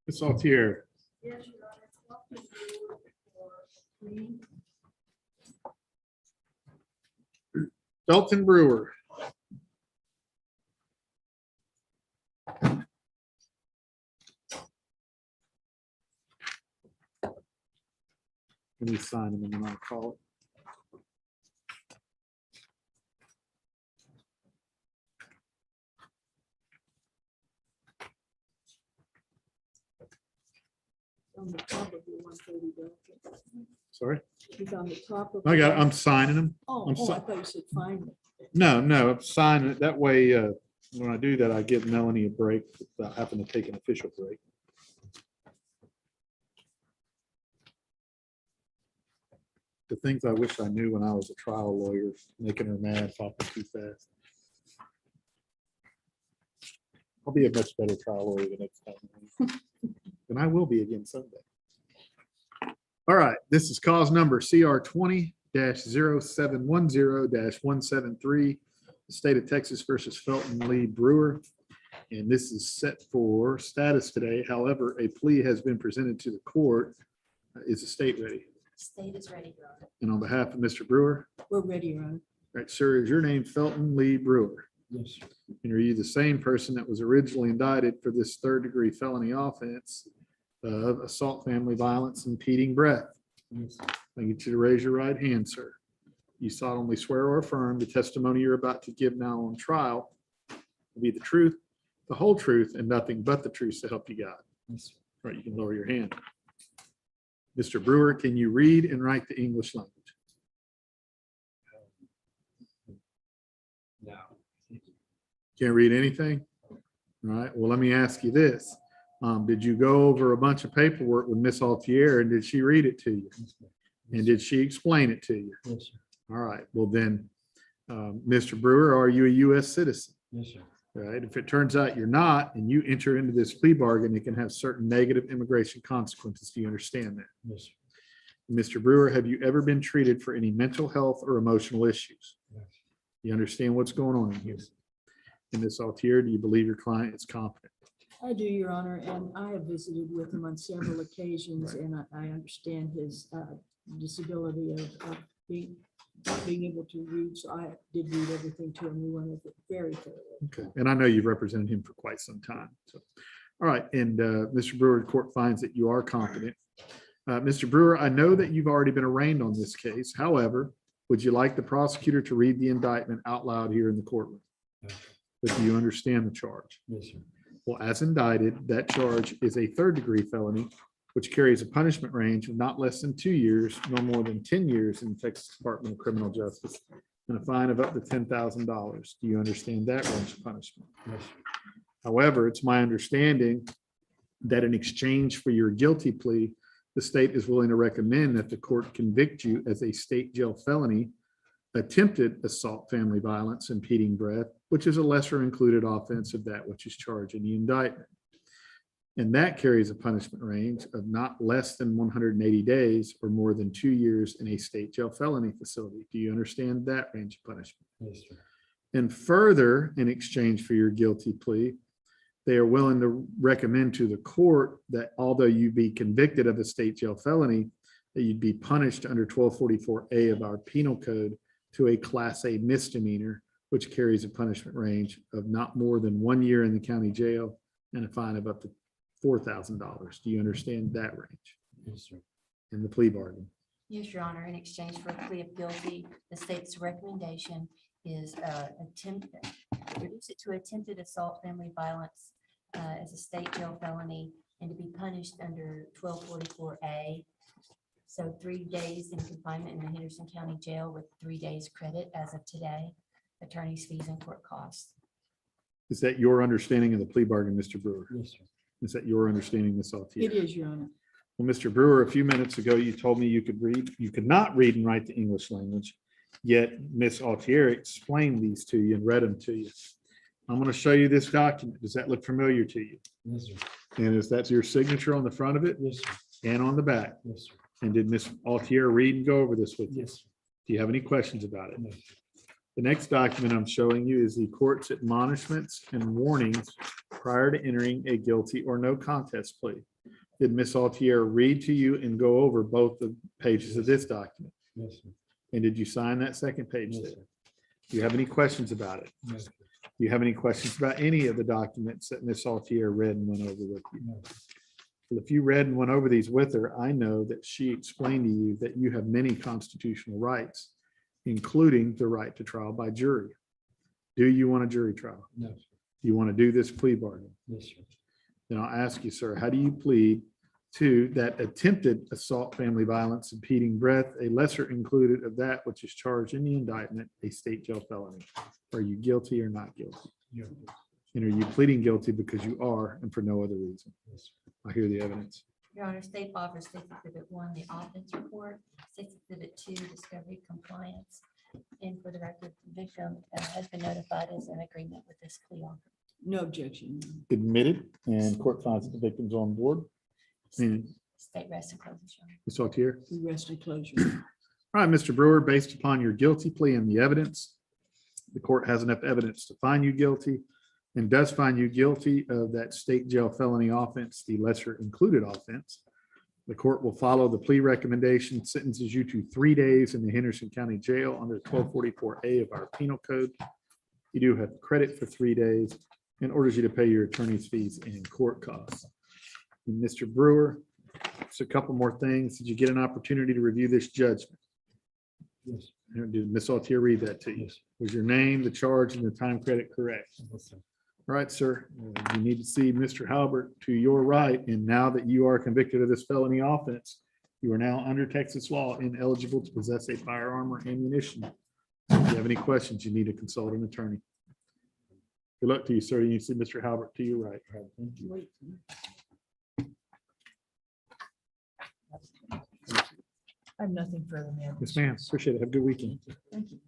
It's all here. Yes, Your Honor. Welcome to for Plea. Felton Brewer. Let me sign him and then I'll call it. On the top of your 130 document. Sorry, He's on the top of. I'm signing him. Oh, I'm I so- thought you said find it. No, I'm signing it. That way, when I do that, I give Melanie a break without having to take an official break. The things I wish I knew when I was a trial lawyer, making her mad, talking too fast. I'll be a much better trial lawyer the next time. And I will be again someday. All right, this is cause number CR 20-0710-173, the state of Texas versus Felton Lee Brewer. And this is set for status today. However, a plea has been presented to the court. Is the state ready? State is ready, Your Honor. And on behalf of Mr. Brewer, We're ready, Your Honor. all right, sir, is your name Felton Lee Brewer? Yes. And are you the same person that was originally indicted for this third-degree felony offense of assault, family violence, and impeding breath? Yes. I get you to raise your right hand, sir. You solemnly swear or affirm the testimony you're about to give now on trial will be the truth, the whole truth, and nothing but the truth to help you God. Yes. All right, you can lower your hand. Mr. Brewer, can you read and write the English language? No. Can't read anything? All right, well, let me ask you this. Did you go over a bunch of paperwork with Miss Altier and did she read it to you? And did she explain it to you? Yes, sir. All right, well then, Mr. Brewer, are you a US citizen? Yes, sir. Right? If it turns out you're not, and you enter into this plea bargain, it can have certain negative immigration consequences. Do you understand that? Yes, sir. Mr. Brewer, have you ever been treated for any mental health or emotional issues? Yes. You understand what's going on in here? And Ms. Altier, do you believe your client is competent? I do, Your Honor, and I have visited with him on several occasions, Right. and I understand his disability of being able to read, so I did read everything to him. We went over it very thoroughly. Okay, and I know you've represented him for quite some time. So, all right, and Mr. Brewer, the court finds that you are competent. Mr. Brewer, I know that you've already been arraigned on this case. However, would you like the prosecutor to read the indictment out loud here in the courtroom? Yes, sir. But do you understand the charge? Yes, sir. Well, as indicted, that charge is a third-degree felony, which carries a punishment range of not less than 2 years, no more than 10 years in the Texas Department of Criminal Justice, and a fine of up to $10,000. Do you understand that range of punishment? Yes, sir. However, it's my understanding that in exchange for your guilty plea, the state is willing to recommend that the court convict you as a state jail felony, attempted assault, family violence, impeding breath, which is a lesser included offense of that which is charged in the indictment. And that carries a punishment range of not less than 180 days or more than 2 years in a state jail felony facility. Do you understand that range of punishment? Yes, sir. And further, in exchange for your guilty plea, they are willing to recommend to the court that although you be convicted of a state jail felony, that you'd be punished under 1244A of our penal code to a Class A misdemeanor, which carries a punishment range of not more than 1 year in the county jail and a fine of up to $4,000. Do you understand that range Yes, sir. in the plea bargain? Yes, Your Honor, in exchange for a plea of guilty, the state's recommendation is reduce it to attempted assault, family violence as a state jail felony and to be punished under 1244A. So 3 days in confinement in the Henderson County Jail with 3 days credit as of today, attorney's fees and court costs. Is that your understanding of the plea bargain, Mr. Brewer? Yes, sir. Is that your understanding, Ms. Altier? It is, Your Honor. Well, Mr. Brewer, a few minutes ago, you told me you could read, you could not read and write the English language, yet Ms. Altier explained these to you and read them to you. I'm going to show you this document. Does that look familiar to you? Yes, sir. And is that your signature on the front of it Yes, sir. and on the back? Yes, sir. And did Ms. Altier read and go over this with you? Yes, sir. Do you have any questions about it? Yes, sir. The next document I'm showing you is the court's admonishments and warnings prior to entering a guilty or no contest plea. Did Ms. Altier read to you and go over both the pages of this document? Yes, sir. And did you sign that second page Yes, there? sir. Do you have any questions about it? Yes, sir. Do you have any questions about any of the documents that Ms. Altier read and went over with you? No, sir. Well, if you read and went over these with her, I know that she explained to you that you have many constitutional rights, including the right to trial by jury. Do you want a jury trial? No, sir. Do you want to do this plea bargain? Yes, sir. Then I'll ask you, sir, how do you plead to that attempted assault, family violence, impeding breath, a lesser included of that which is charged in the indictment, a state jail felony? Are you guilty or not guilty? Yes, And are you pleading guilty because you are and for no other reason? sir. I hear the evidence. Your Honor, State offers State Exhibit 1, the offense report, State Exhibit 2, discovery compliance. And for the record, the victim has been notified as in agreement with this plea offer. No objection. Your Honor. Admitted, and court finds that the victim's on board. And State rest and closes, Your Honor. Ms. Altier? We rest in closure. All right, Mr. Brewer, based upon your guilty plea and the evidence, the court has enough evidence to find you guilty and does find you guilty of that state jail felony offense, the lesser included offense. The court will follow the plea recommendation, sentences you to 3 days in the Henderson County Jail under 1244A of our penal code. You do have credit for 3 days and orders you to pay your attorney's fees and court costs. And Mr. Brewer, just a couple more things. Did you get an opportunity to review this judgment? Yes, Did Ms. Altier read that to you? yes, Was your name, the charge, and the time credit correct? yes, sir. All right, sir. You need to see Mr. Halbert to your right. And now that you are convicted of this felony offense, you are now under Texas law ineligible to possess a firearm or ammunition. If you have any questions, you need to consult an attorney. Good luck to you, sir. You see Mr. Halbert to your right. Wait. I have nothing further, ma'am. Yes, ma'am. Appreciate it. Have a good weekend. Thank you.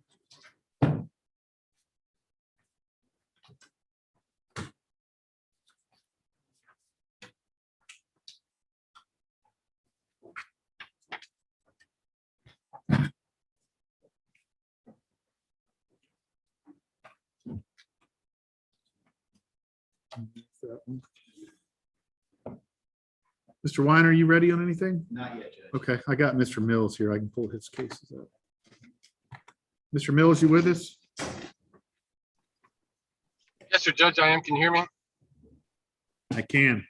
Mr. Weiner, you ready on anything? Not yet, Judge. Okay, I got Mr. Mills here. I can pull his cases up. Mr. Mills, you with us? Yes, sir, Judge, I am. Can you hear me? I can.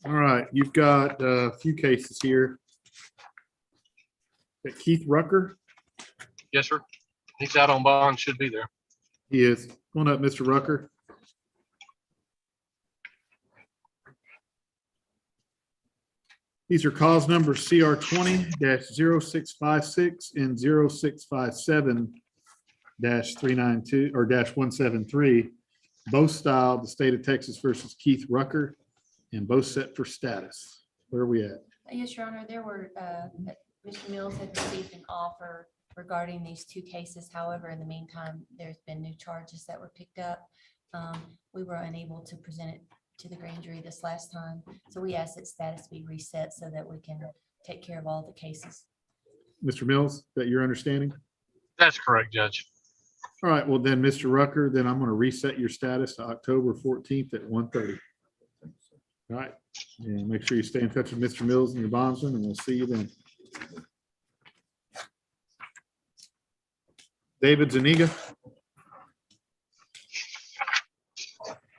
All right, you've got a few cases here. Got Keith Rucker, Yes, sir. He's out on bond, should be there. he is. Come on up, Mr. Rucker. These are cause numbers CR 20-0656 and 0657-392 or -173. Both styled the state of Texas versus Keith Rucker and both set for status. Where are we at? Yes, Your Honor, there were, Mr. Mills had received an offer regarding these two cases. However, in the meantime, there's been new charges that were picked up. We were unable to present it to the grand jury this last time. So we asked its status be reset so that we can take care of all the cases. Mr. Mills, that your understanding? That's correct, Judge. All right, well then, Mr. Rucker, then I'm going to reset your status to October 14th at 1:30. All right, and make sure you stay in touch with Mr. Mills and the bondsman, and we'll see you then. David Zuniga.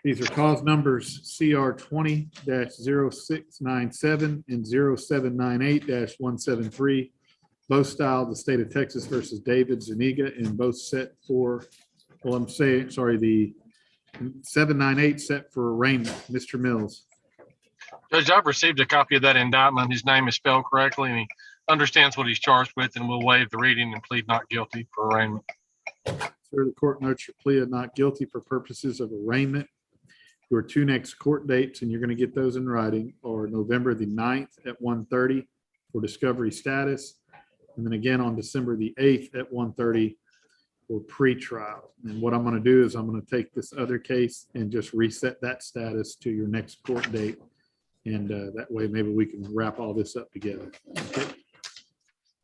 These are cause numbers CR 20-0697 and 0798-173. Both styled the state of Texas versus David Zuniga and both set for, well, I'm saying, sorry, the 798 set for arraignment. Mr. Mills. Judge, I've received a copy of that indictment. His name is spelled correctly and he understands what he's charged with and will waive the reading and plead not guilty for arraignment. Sir, the court notes your plea of not guilty for purposes of arraignment. Your two next court dates, and you're going to get those in writing, are November the 9th at 1:30 for discovery status. And then again on December the 8th at 1:30 for pretrial. And what I'm going to do is I'm going to take this other case and just reset that status to your next court date. And that way maybe we can wrap all this up together. Okay.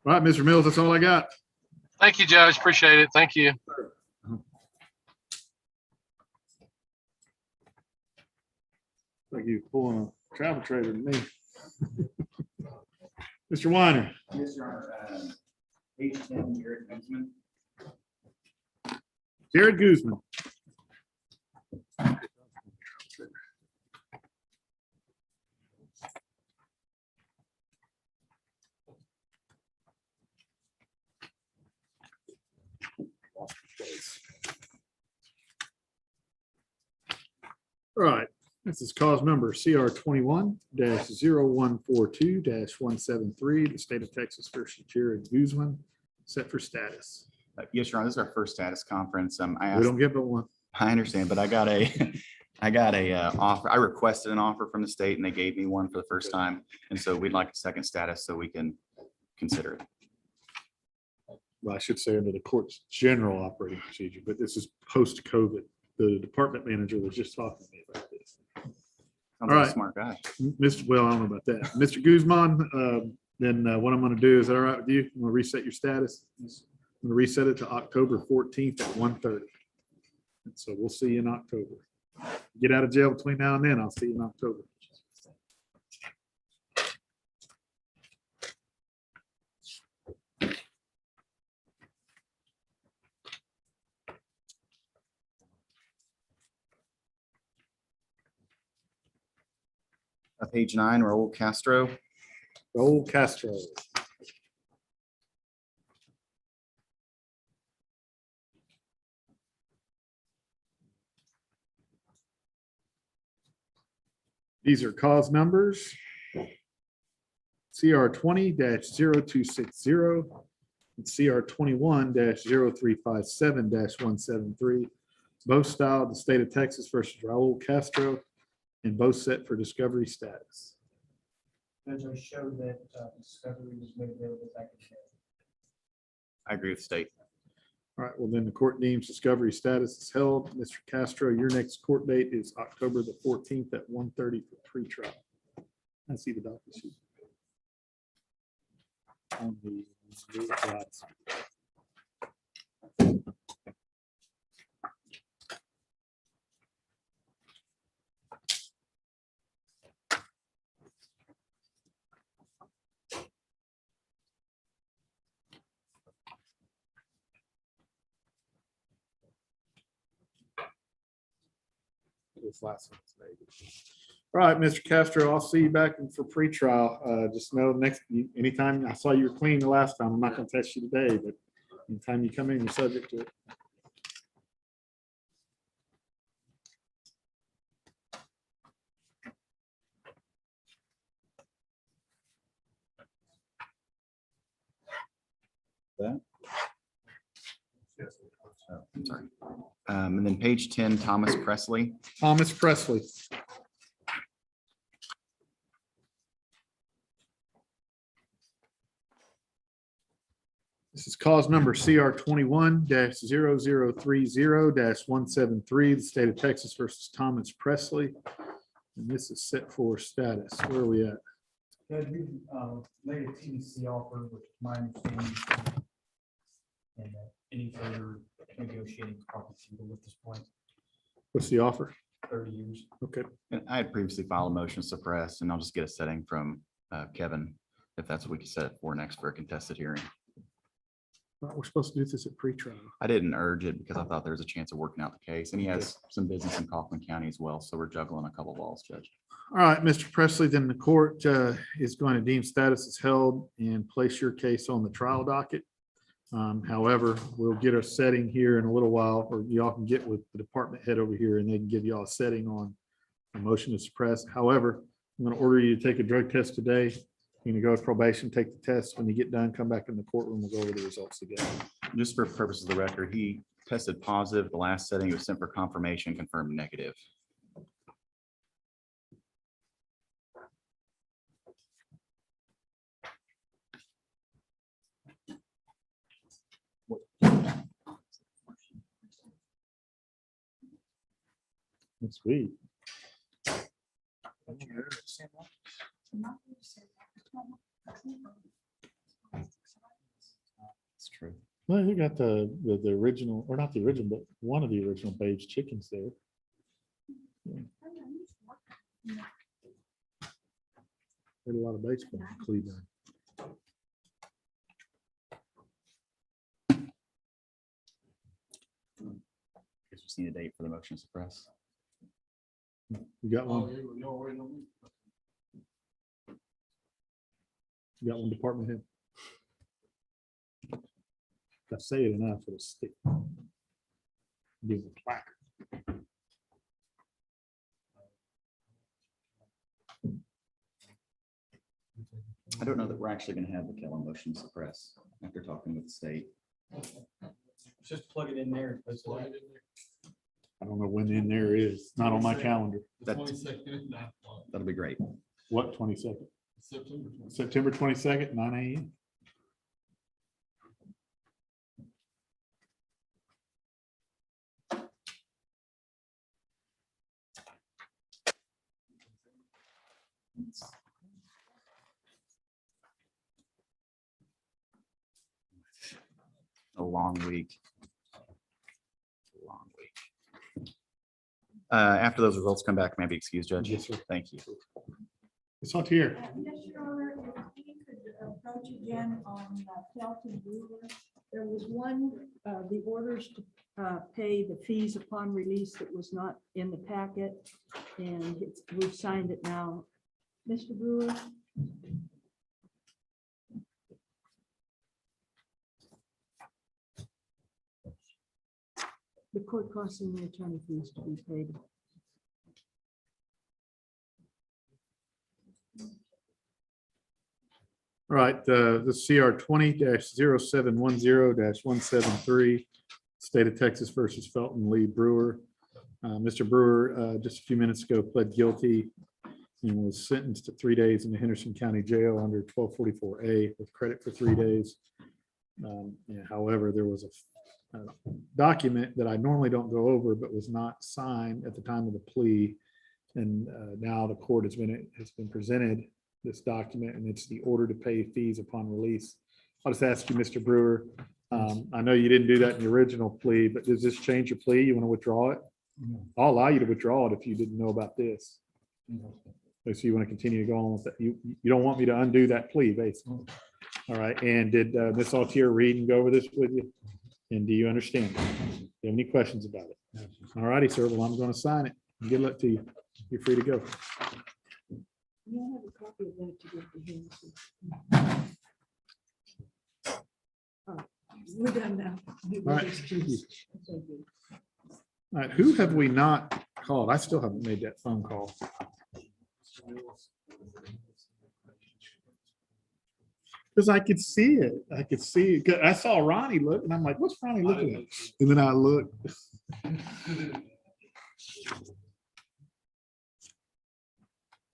All right, Mr. Mills, that's all I got. Thank you, Judge. Appreciate it. Thank you. Like you pulling a travel trailer to me. Mr. Weiner. Yes, Your Honor. Page 10, Jared Benjamin. Jared Guzman. All right, this is cause number CR 21-0142-173, the state of Texas versus Jared Guzman, set for status. Yes, Your Honor, this is our first status conference. I We asked, don't get but one. I understand, but I got a, I got a offer. I requested an offer from the state and they gave me one for the first time. And so we'd like a second status so we can consider it. Well, I should say under the court's general operating procedure, but this is post-COVID. The department manager was just talking to me about this. Sounds All like a right. smart guy. Well, I don't know about that. Mr. Guzman, then what I'm going to do, is that all right with you? I'm going to reset your status. I'm going to reset it to October 14th at 1:30. And so we'll see you in October. Get out of jail between now and then. I'll see you in October. Page 9, Raul Castro. Raul Castro. These are cause numbers. CR 20-0260 and CR 21-0357-173. Both styled the state of Texas versus Raul Castro and both set for discovery status. Judge, I showed that discovery was made available back in May. I agree with the state. All right, well, then the court deems discovery status is held. Mr. Castro, your next court date is October the 14th at 1:30 for pretrial. I see the docket sheet. On the lots. This last one's maybe. All right, Mr. Castro, I'll see you back in for pretrial. Just know anytime I saw you were clean the last time, I'm not gonna test you today, but anytime you come in, you're subject to it. Oh, I'm sorry. And then page 10, Thomas Presley. Thomas Presley. This is cause number CR 21-0030-173, the state of Texas versus Thomas Presley. And this is set for status. Where are we at? Judge, we made a TDC offer, which is my understanding. And any further negotiating property at this point, What's the offer? 30 years. Okay, And I had previously filed a motion to suppress, and I'll just get a setting from Kevin, if that's what we can set it for next for a contested hearing. well, we're supposed to do this at pretrial. I didn't urge it because I thought there was a chance of working out the case, and he has some business in Kaufman County as well, so we're juggling a couple balls, Judge. All right, Mr. Presley, then the court is going to deem status as held and place your case on the trial docket. However, we'll get a setting here in a little while, or y'all can get with the department head over here and they can give y'all a setting on a motion to suppress. However, I'm going to order you to take a drug test today. You're going to go to probation, take the test. When you get done, come back in the courtroom. We'll go over the results together. Just for purposes of the record, he tested positive. The last setting, he was sent for confirmation, confirmed negative. That's sweet. It's true. Well, you got the original, or not the original, but one of the original Babe's chickens there. Heard a lot of baseball in Cleveland. Guess we just need a date for the motion to suppress. You got one? You got one, department head? If I say it enough, it'll stick. Give it a placard. I don't know that we're actually going to have the Kellen motion to suppress after talking with the state. Just plug it in there. and place it out. I don't know when in there is, not on my calendar. That'll be great. What, 22nd? September 22nd, 9 a.m. A long week. Long week. After those results come back, maybe excuse Judge. Yes, sir. Thank you. It's not here. Yes, Your Honor, if we could approach again on Felton Brewer. There was one, the orders to pay the fees upon release that was not in the packet, and we've signed it now. Mr. Brewer? The court costs and the attorney fees to be paid. All right, the CR 20-0710-173, State of Texas versus Felton Lee Brewer. Mr. Brewer, just a few minutes ago, pled guilty and was sentenced to 3 days in the Henderson County Jail under 1244A with credit for 3 days. However, there was a document that I normally don't go over, but was not signed at the time of the plea. And now the court has been presented this document, and it's the order to pay fees upon release. I'll just ask you, Mr. Brewer, I know you didn't do that in the original plea, but does this change your plea? You want to withdraw it? I'll allow you to withdraw it if you didn't know about this. So you want to continue to go on with that? You don't want me to undo that plea, basically. All right. And did Ms. Altier read and go over this with you? And do you understand? Do you have any questions about it? All righty, sir. Well, I'm going to sign it. Good luck to you. You're free to go. You have a copy of that to give to him. All right, we're done now. All right. Thank you. Thank you. All right. Who have we not called? I still haven't made that phone call. Because I could see it. I could see it. 'Cause I saw Ronnie look and I'm like, what's Ronnie looking at? And then I looked.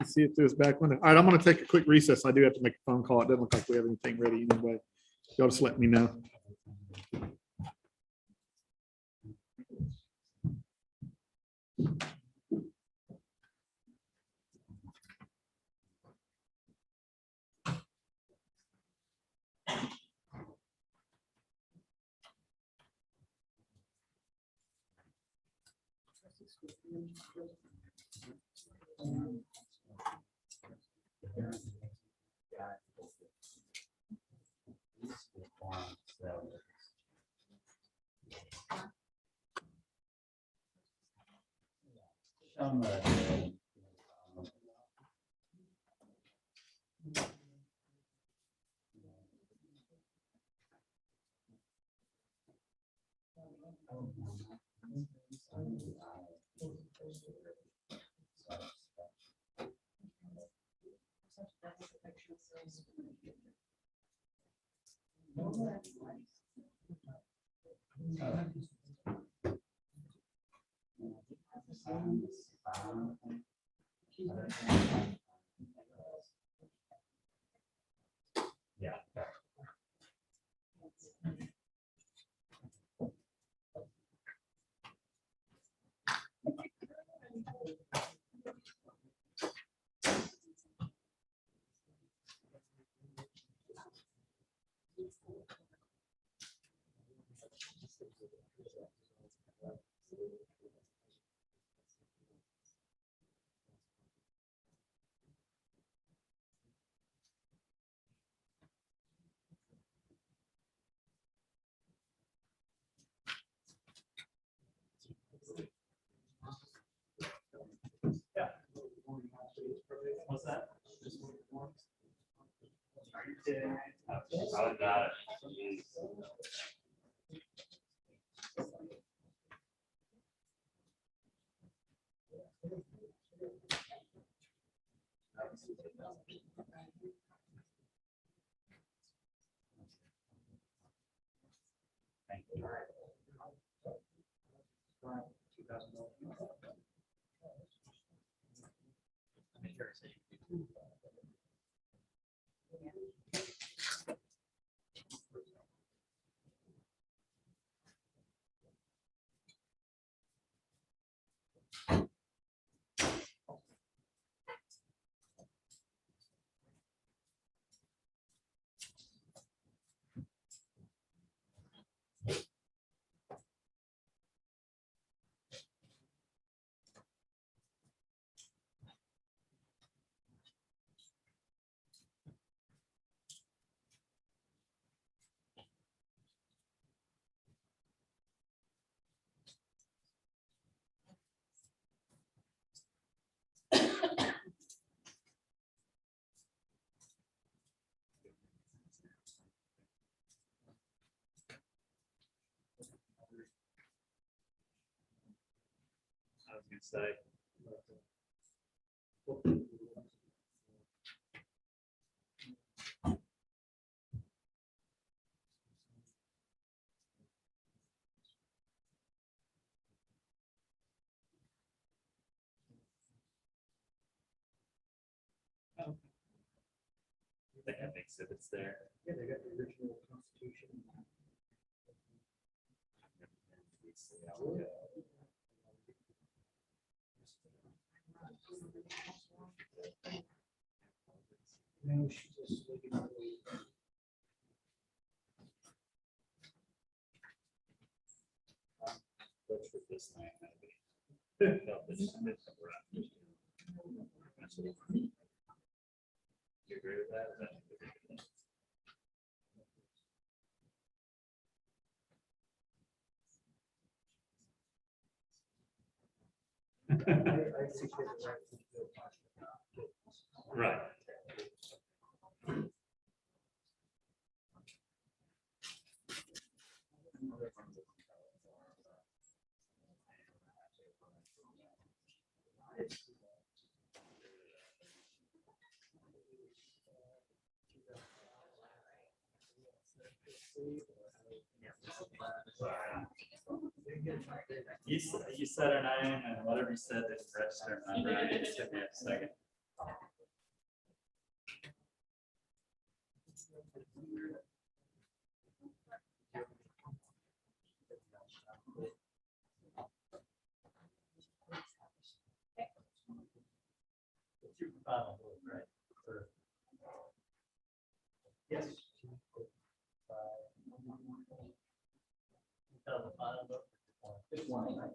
See it through his back window. All right, I'm going to take a quick recess. I do have to make a phone call. It doesn't look like we have anything ready anyway. Y'all just let me know. Yeah. What's that? Are you kidding? I would not. Thank you. I was gonna say. They have exhibits there. Yeah, they got the original constitution. No, she's just looking at the. That's for this thing, maybe. No, this is a bit of a wrap. You agree with that? Is that- I think they're Right. You said her name and whatever you said didn't register in my brain. It took me a second. It's your final vote, right? For- Yes. The final vote? Just one.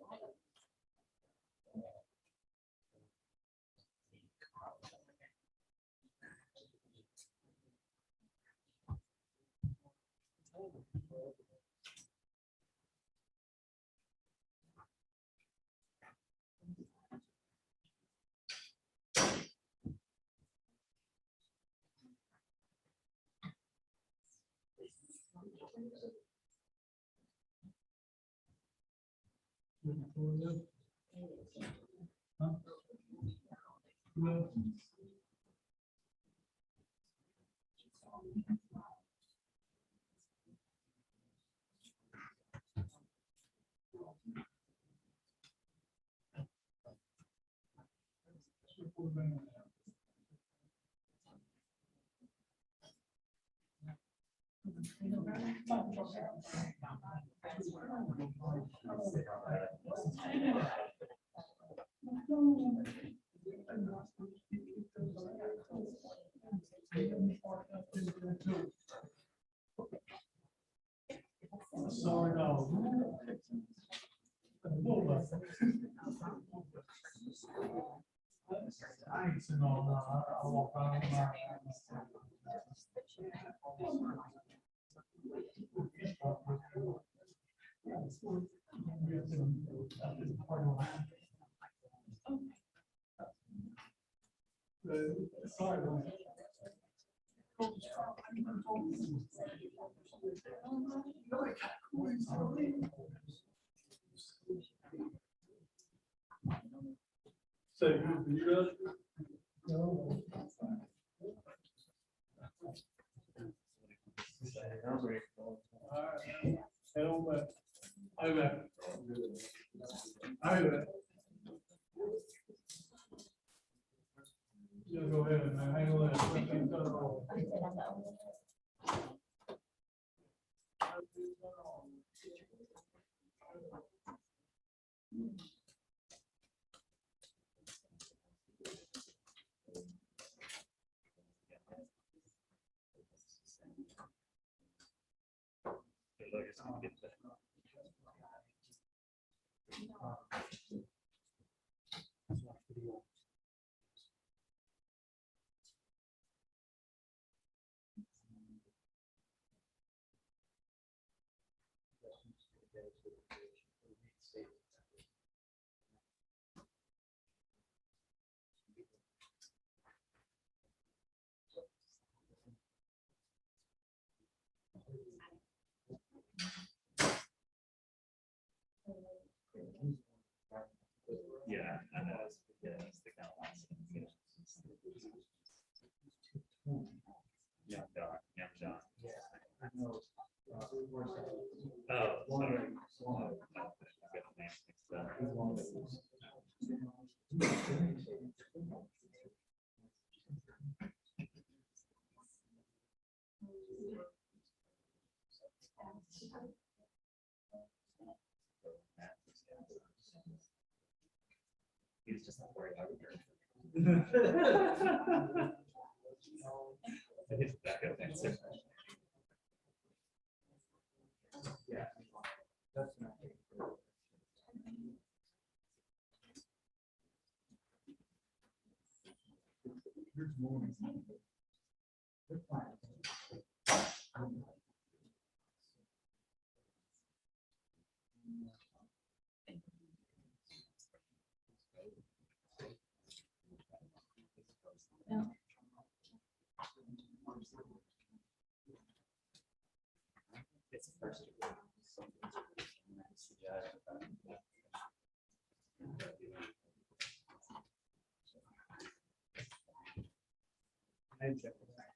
Sorry, no. I ain't seen all that. I walk around. Sorry. So you good? No. You go ahead and handle it. Yeah, I know. Yeah, it's the kind of last thing, you know. Yeah, John, yeah, John. Oh, sorry. I got the names mixed up. He's just not worried about it. His backup answer. Yeah. That's not. There's more. Good plan. It's first degree. And check it out.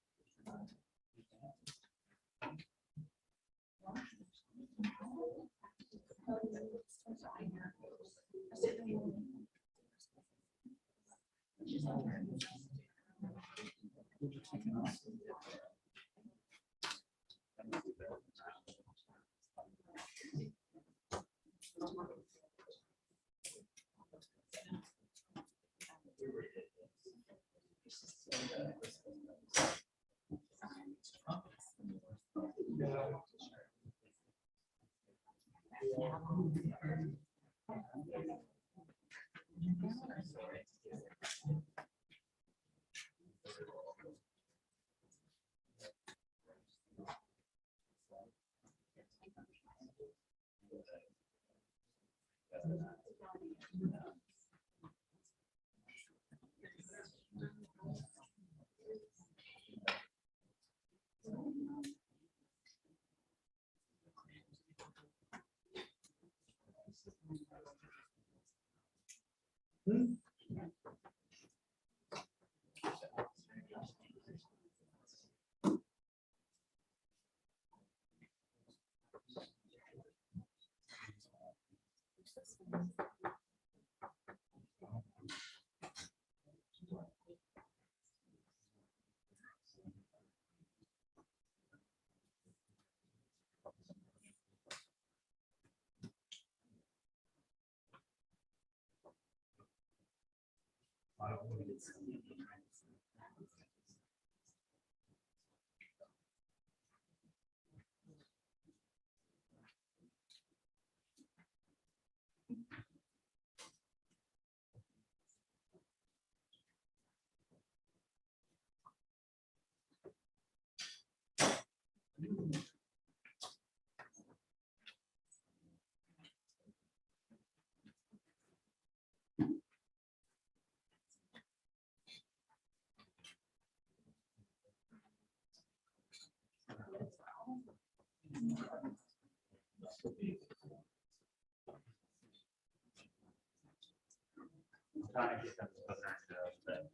Trying to get them to put their hands up, but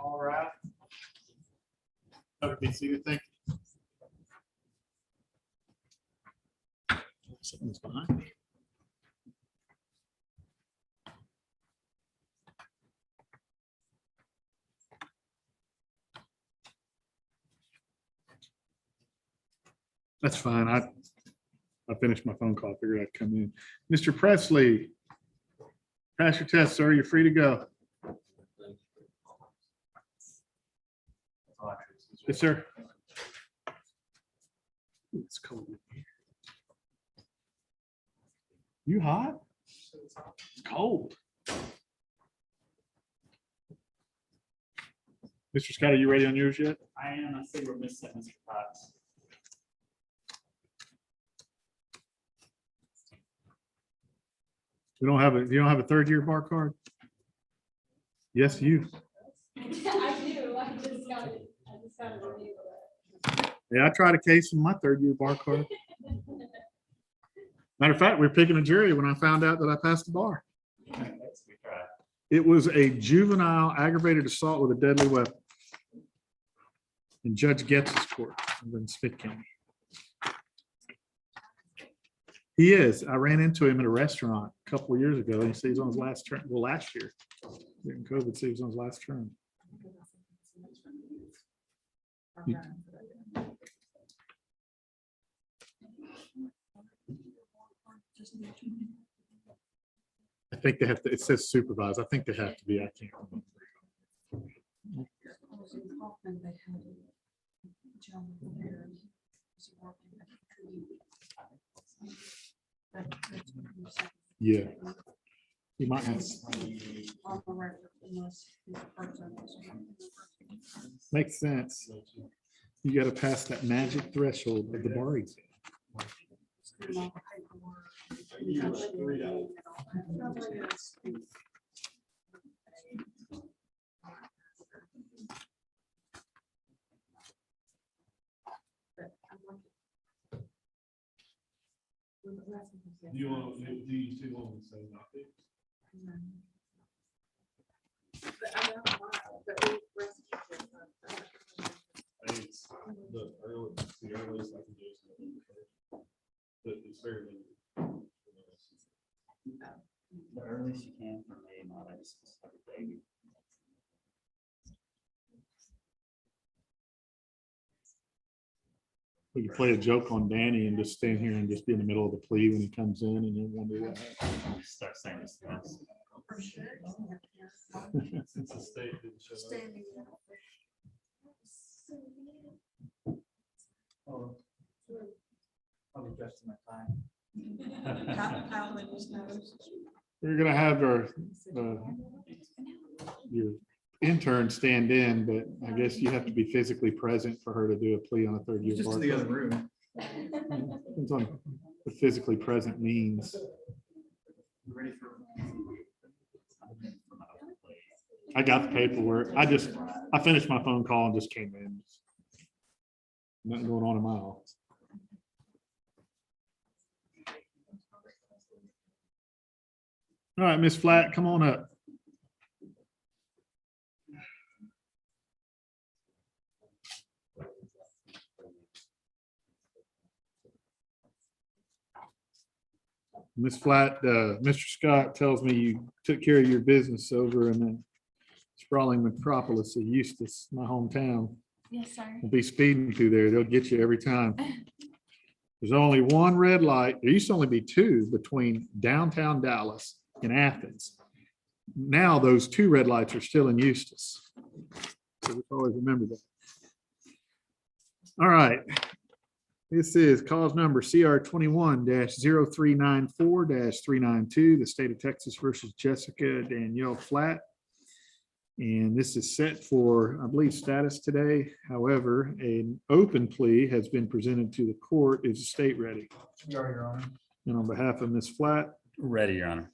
All right. Have a be seated, thank you. Something's behind me. That's fine. I finished my phone call. Figured I'd come in. Mr. Presley, pass your test, sir. You're free to go. Yes, sir. Ooh, it's cold in here. You hot? It's cold. Mr. Scott, are you ready on yours yet? I am, I say we're missing Mr. Potts. You don't have a third year bar card? Yes, you. I do, I just got it renewed. Yeah, I tried a case in my third year bar card. Matter of fact, we were picking a jury when I found out that I passed the bar. It was a juvenile aggravated assault with a deadly weapon in Judge Getz's court in Smith County. He is. I ran into him at a restaurant a couple of years ago. He said he's on his last term. Well, last year, during COVID, said he was on his last term. I think they have to, it says supervise. I think they have to be. I can't remember. Yeah. You might have. Makes sense. You got to pass that magic threshold of the bar exam. Do you two want to say nothing? It's the earliest I can do is but it's very limited. The earliest you can for me, not a specific day. We could play a joke on Danny and just stand here and just be in the middle of the plea when he comes in and then wonder what happened. Start saying this. Since the state didn't show up. I'll be dressed in my time. We're gonna have our your intern stand in, but I guess you have to be physically present for her to do a plea on a third year. Just in the other room. Depends on what physically present means. Ready for. I got the paperwork. I finished my phone call and just came in. Nothing going on in my office. All right, Miss Flatt, come on up. Ms. Flatt, Mr. Scott tells me you took care of your business over in the sprawling metropolis of Eustis, my hometown. Yes, sir. We'll be speeding through there. They'll get you every time. There's only one red light. There used to only be two between downtown Dallas and Athens. Now those two red lights are still in Eustis. So we always remember that. All right. This is cause number CR 21-0394-392, the state of Texas versus Jessica Danielle Flatt. And this is set for, I believe, status today. However, an open plea has been presented to the court. Is the state ready? We are, Your Honor. And on behalf of Ms. Flatt, Ready, Your Honor.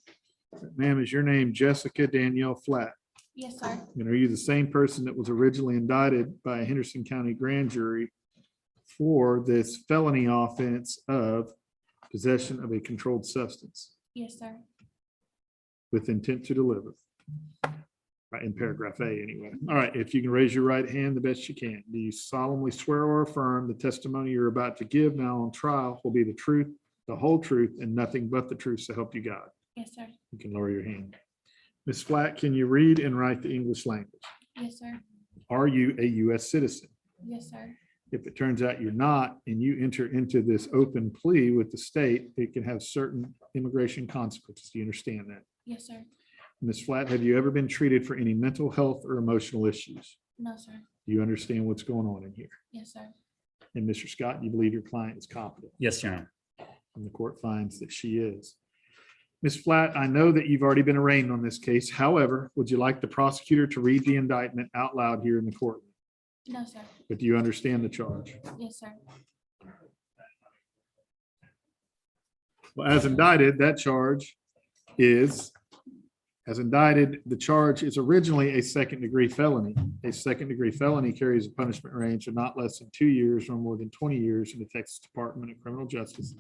ma'am, is your name Jessica Danielle Flatt? Yes, sir. And are you the same person that was originally indicted by a Henderson County grand jury for this felony offense of possession of a controlled substance Yes, sir. with intent to deliver? Right, in paragraph A anyway. All right, if you can raise your right hand the best you can. Do you solemnly swear or affirm the testimony you're about to give now on trial will be the truth, the whole truth, and nothing but the truth, so help you God? Yes, sir. You can lower your hand. Ms. Flatt, can you read and write the English language? Yes, sir. Are you a U.S. citizen? Yes, sir. If it turns out you're not, and you enter into this open plea with the state, it can have certain immigration consequences. Do you understand that? Yes, sir. Ms. Flatt, have you ever been treated for any mental health or emotional issues? No, sir. Do you understand what's going on in here? Yes, sir. And Mr. Scott, you believe your client is competent? Yes, Your Honor. And the court finds that she is. Ms. Flatt, I know that you've already been arraigned on this case. However, would you like the prosecutor to read the indictment out loud here in the courtroom? No, sir. But do you understand the charge? Yes, sir. Well, as indicted, that charge is, as indicted, the charge is originally a second-degree felony. A second-degree felony carries a punishment range of not less than 2 years or more than 20 years in the Texas Department of Criminal Justice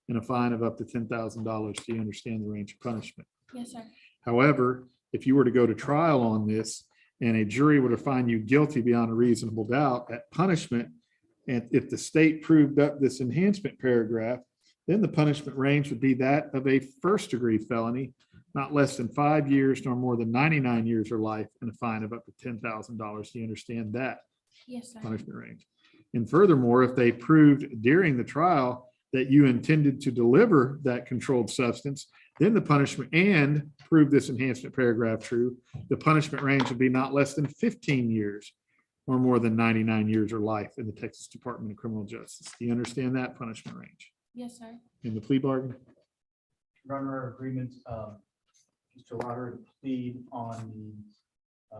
and a fine of up to $10,000. Do you understand the range of punishment? Yes, sir. However, if you were to go to trial on this and a jury were to find you guilty beyond a reasonable doubt, that punishment, and if the state proved up this enhancement paragraph, then the punishment range would be that of a first-degree felony, not less than 5 years nor more than 99 years or life, and a fine of up to $10,000. Do you understand that Yes, sir. punishment range? And furthermore, if they proved during the trial that you intended to deliver that controlled substance, then the punishment, and prove this enhancement paragraph true, the punishment range would be not less than 15 years or more than 99 years or life in the Texas Department of Criminal Justice. Do you understand that punishment range Yes, sir. in the plea bargain? Your Honor, our agreement, Mr. Roderick plead on the,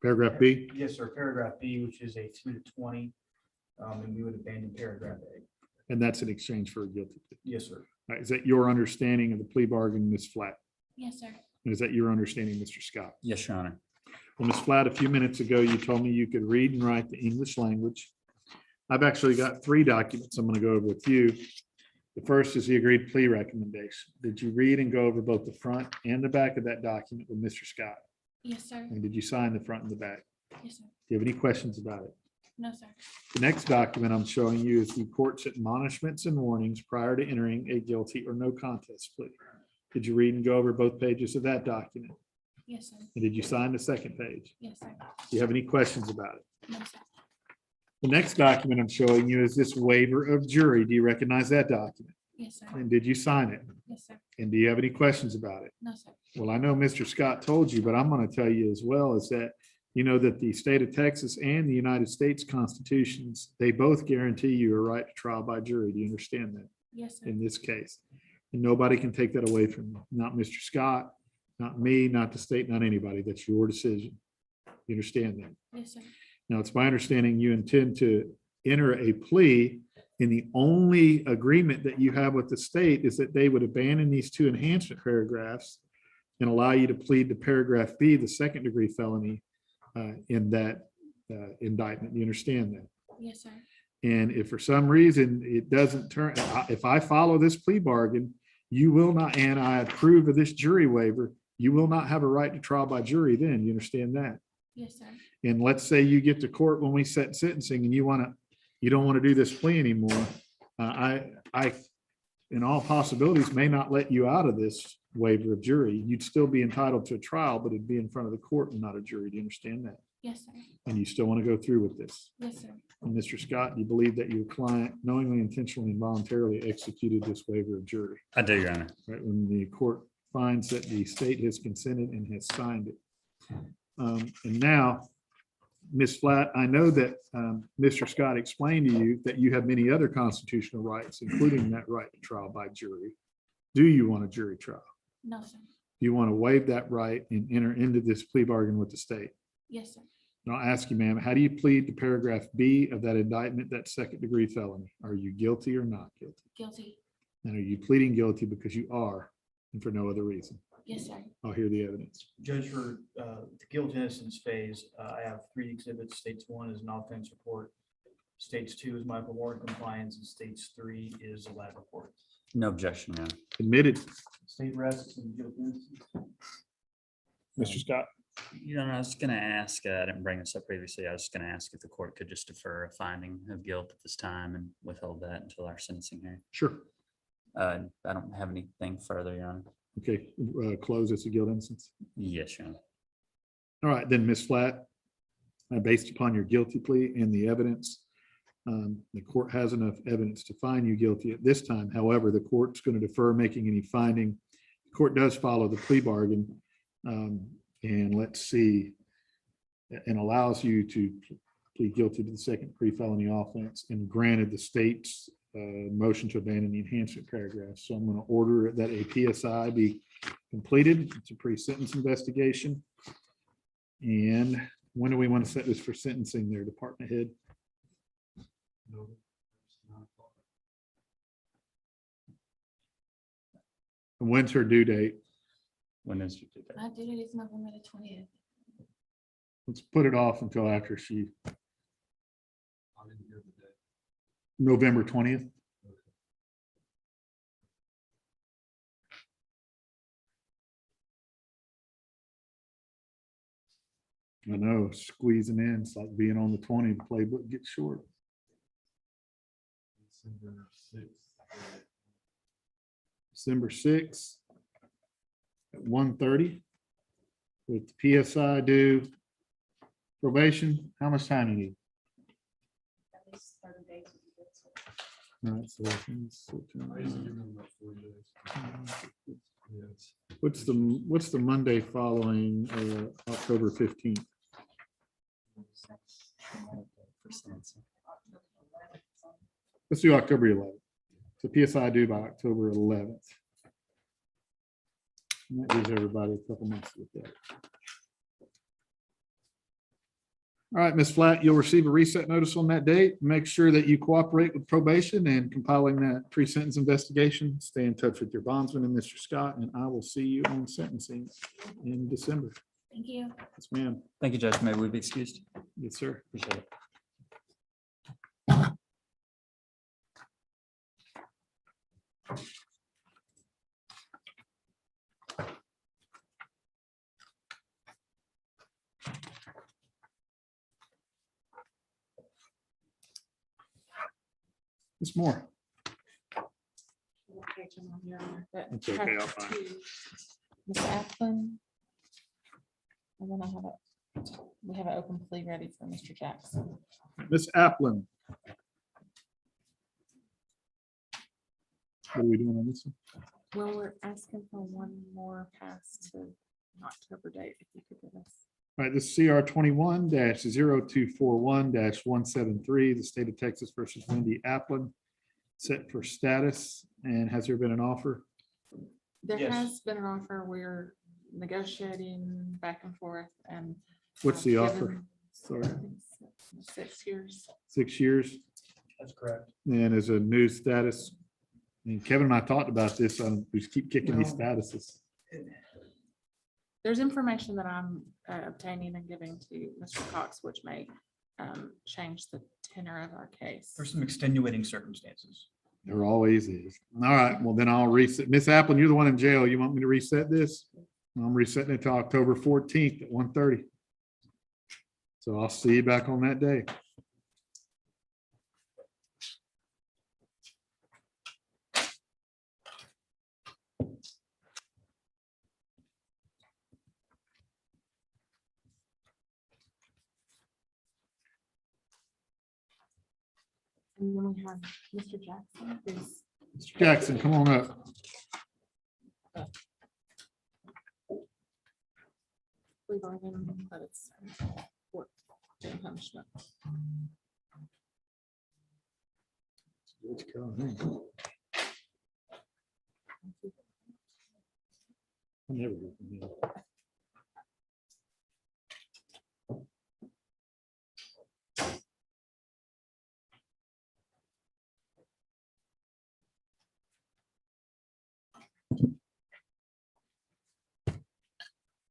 Paragraph B? yes, sir, paragraph B, which is a 2 to 20, and we would abandon paragraph A. And that's in exchange for a guilty plea. Yes, sir. All right, is that your understanding of the plea bargain, Ms. Flatt? Yes, sir. And is that your understanding, Mr. Scott? Yes, Your Honor. Well, Ms. Flatt, a few minutes ago, you told me you could read and write the English language. I've actually got 3 documents I'm going to go over with you. The first is the agreed plea recommendation. Did you read and go over both the front and the back of that document with Mr. Scott? Yes, sir. And did you sign the front and the back? Yes, sir. Do you have any questions about it? No, sir. The next document I'm showing you is the court's admonishments and warnings prior to entering a guilty or no contest plea. Did you read and go over both pages of that document? Yes, sir. And did you sign the second page? Yes, sir. Do you have any questions about it? No, sir. The next document I'm showing you is this waiver of jury. Do you recognize that document? Yes, sir. And did you sign it? Yes, sir. And do you have any questions about it? No, sir. Well, I know Mr. Scott told you, but I'm going to tell you as well is that, you know, that the state of Texas and the United States constitutions, they both guarantee you a right to trial by jury. Do you understand that Yes, sir. in this case? And nobody can take that away from you. Not Mr. Scott, not me, not the state, not anybody. That's your decision. You understand that? Yes, sir. Now, it's my understanding you intend to enter a plea, and the only agreement that you have with the state is that they would abandon these 2 enhancement paragraphs and allow you to plead to paragraph B, the second degree felony in that indictment. You understand that? Yes, sir. And if for some reason it doesn't turn, if I follow this plea bargain, you will not, and I approve of this jury waiver, you will not have a right to trial by jury then. You understand that? Yes, sir. And let's say you get to court when we set sentencing and you don't want to do this plea anymore. I in all possibilities, may not let you out of this waiver of jury. You'd still be entitled to a trial, but it'd be in front of the court and not a jury. Do you understand that? Yes, sir. And you still want to go through with this? Yes, sir. And Mr. Scott, do you believe that your client knowingly, intentionally, and voluntarily executed this waiver of jury? I do, Your Honor. Right, when the court finds that the state has consented and has signed it. And now, Ms. Flatt, I know that Mr. Scott explained to you that you have many other constitutional rights, including that right to trial by jury. Do you want a jury trial? No, sir. Do you want to waive that right and enter into this plea bargain with the state? Yes, sir. And I'll ask you, ma'am, how do you plead to paragraph B of that indictment, that second-degree felony? Are you guilty or not guilty? Guilty. And are you pleading guilty because you are and for no other reason? Yes, sir. I'll hear the evidence. Judge, for the guilt innocence phase, I have 3 exhibits. States 1 is an offense report. States 2 is my warrant compliance, and states 3 is a lab report. No objection, Your Honor. Admitted. State rests and guilt innocence. Mr. Scott. You know, I was gonna ask, I didn't bring this up previously. I was gonna ask if the court could just defer a finding of guilt at this time and withhold that until our sentencing hearing. Sure. I don't have anything further, Your Honor. Okay, close as a guilt innocence. Yes, Your Honor. All right, then, Ms. Flatt, based upon your guilty plea and the evidence, the court has enough evidence to find you guilty at this time. However, the court's going to defer making any finding. The court does follow the plea bargain, and let's see, and allows you to plead guilty to the second pre-felony offense, and granted the state's motion to abandon the enhancement paragraph. So I'm going to order that a PSI be completed. It's a pre-sentence investigation. And when do we want to set this for sentencing there, department head? And when's her due date? When is your due date? My due date is November the 20th. Let's put it off until after she. November 20th. I know, squeezing in, it's like being on the 20, the playbook gets short. December 6th at 1:30 with the PSI due. Probation, how much time you need? At least 30 days. would be good, so. All right, so I usually give them about 40 days. Yes. what's the Monday following October 15th? For sentencing. Let's do October 11th. So PSI due by October 11th. And that gives everybody a couple months to look at it. All right, Ms. Flatt, you'll receive a reset notice on that date. Make sure that you cooperate with probation and compiling that pre-sentence investigation. Stay in touch with your bondsman and Mr. Scott, and I will see you on sentencing in December. Thank you. Yes, ma'am. Thank you, Judge. May we be excused? Yes, sir. Appreciate it. Ms. Moore. What page am I on here? But That's okay, I'll chapter find it. 2, Ms. Applin. And then we have an open plea ready for Mr. Jackson. Ms. Applin. What are we doing on this one? Well, we're asking for one more pass to October date, if you could give us. All right, this is CR 21-0241-173, the state of Texas versus Wendy Applin, set for status. And has there been an offer? There Yes. has been an offer. We're negotiating back and forth and. What's the offer? given, Sorry, I think, 6 years. 6 years, That's correct. and as a new status. And Kevin and I talked about this, we just keep kicking these statuses. There's information that I'm obtaining and giving to Mr. Cox, which may change the tenor of our case. There's some extenuating circumstances. There always is. All right, well, then I'll reset. Miss Applin, you're the one in jail. You want me to reset this? I'm resetting it to October 14th at 1:30. So I'll see you back on that day. And then we have Mr. Jackson, who's Mr. Jackson, come on up. plea bargain, but it's court jail punishment. I never go from here.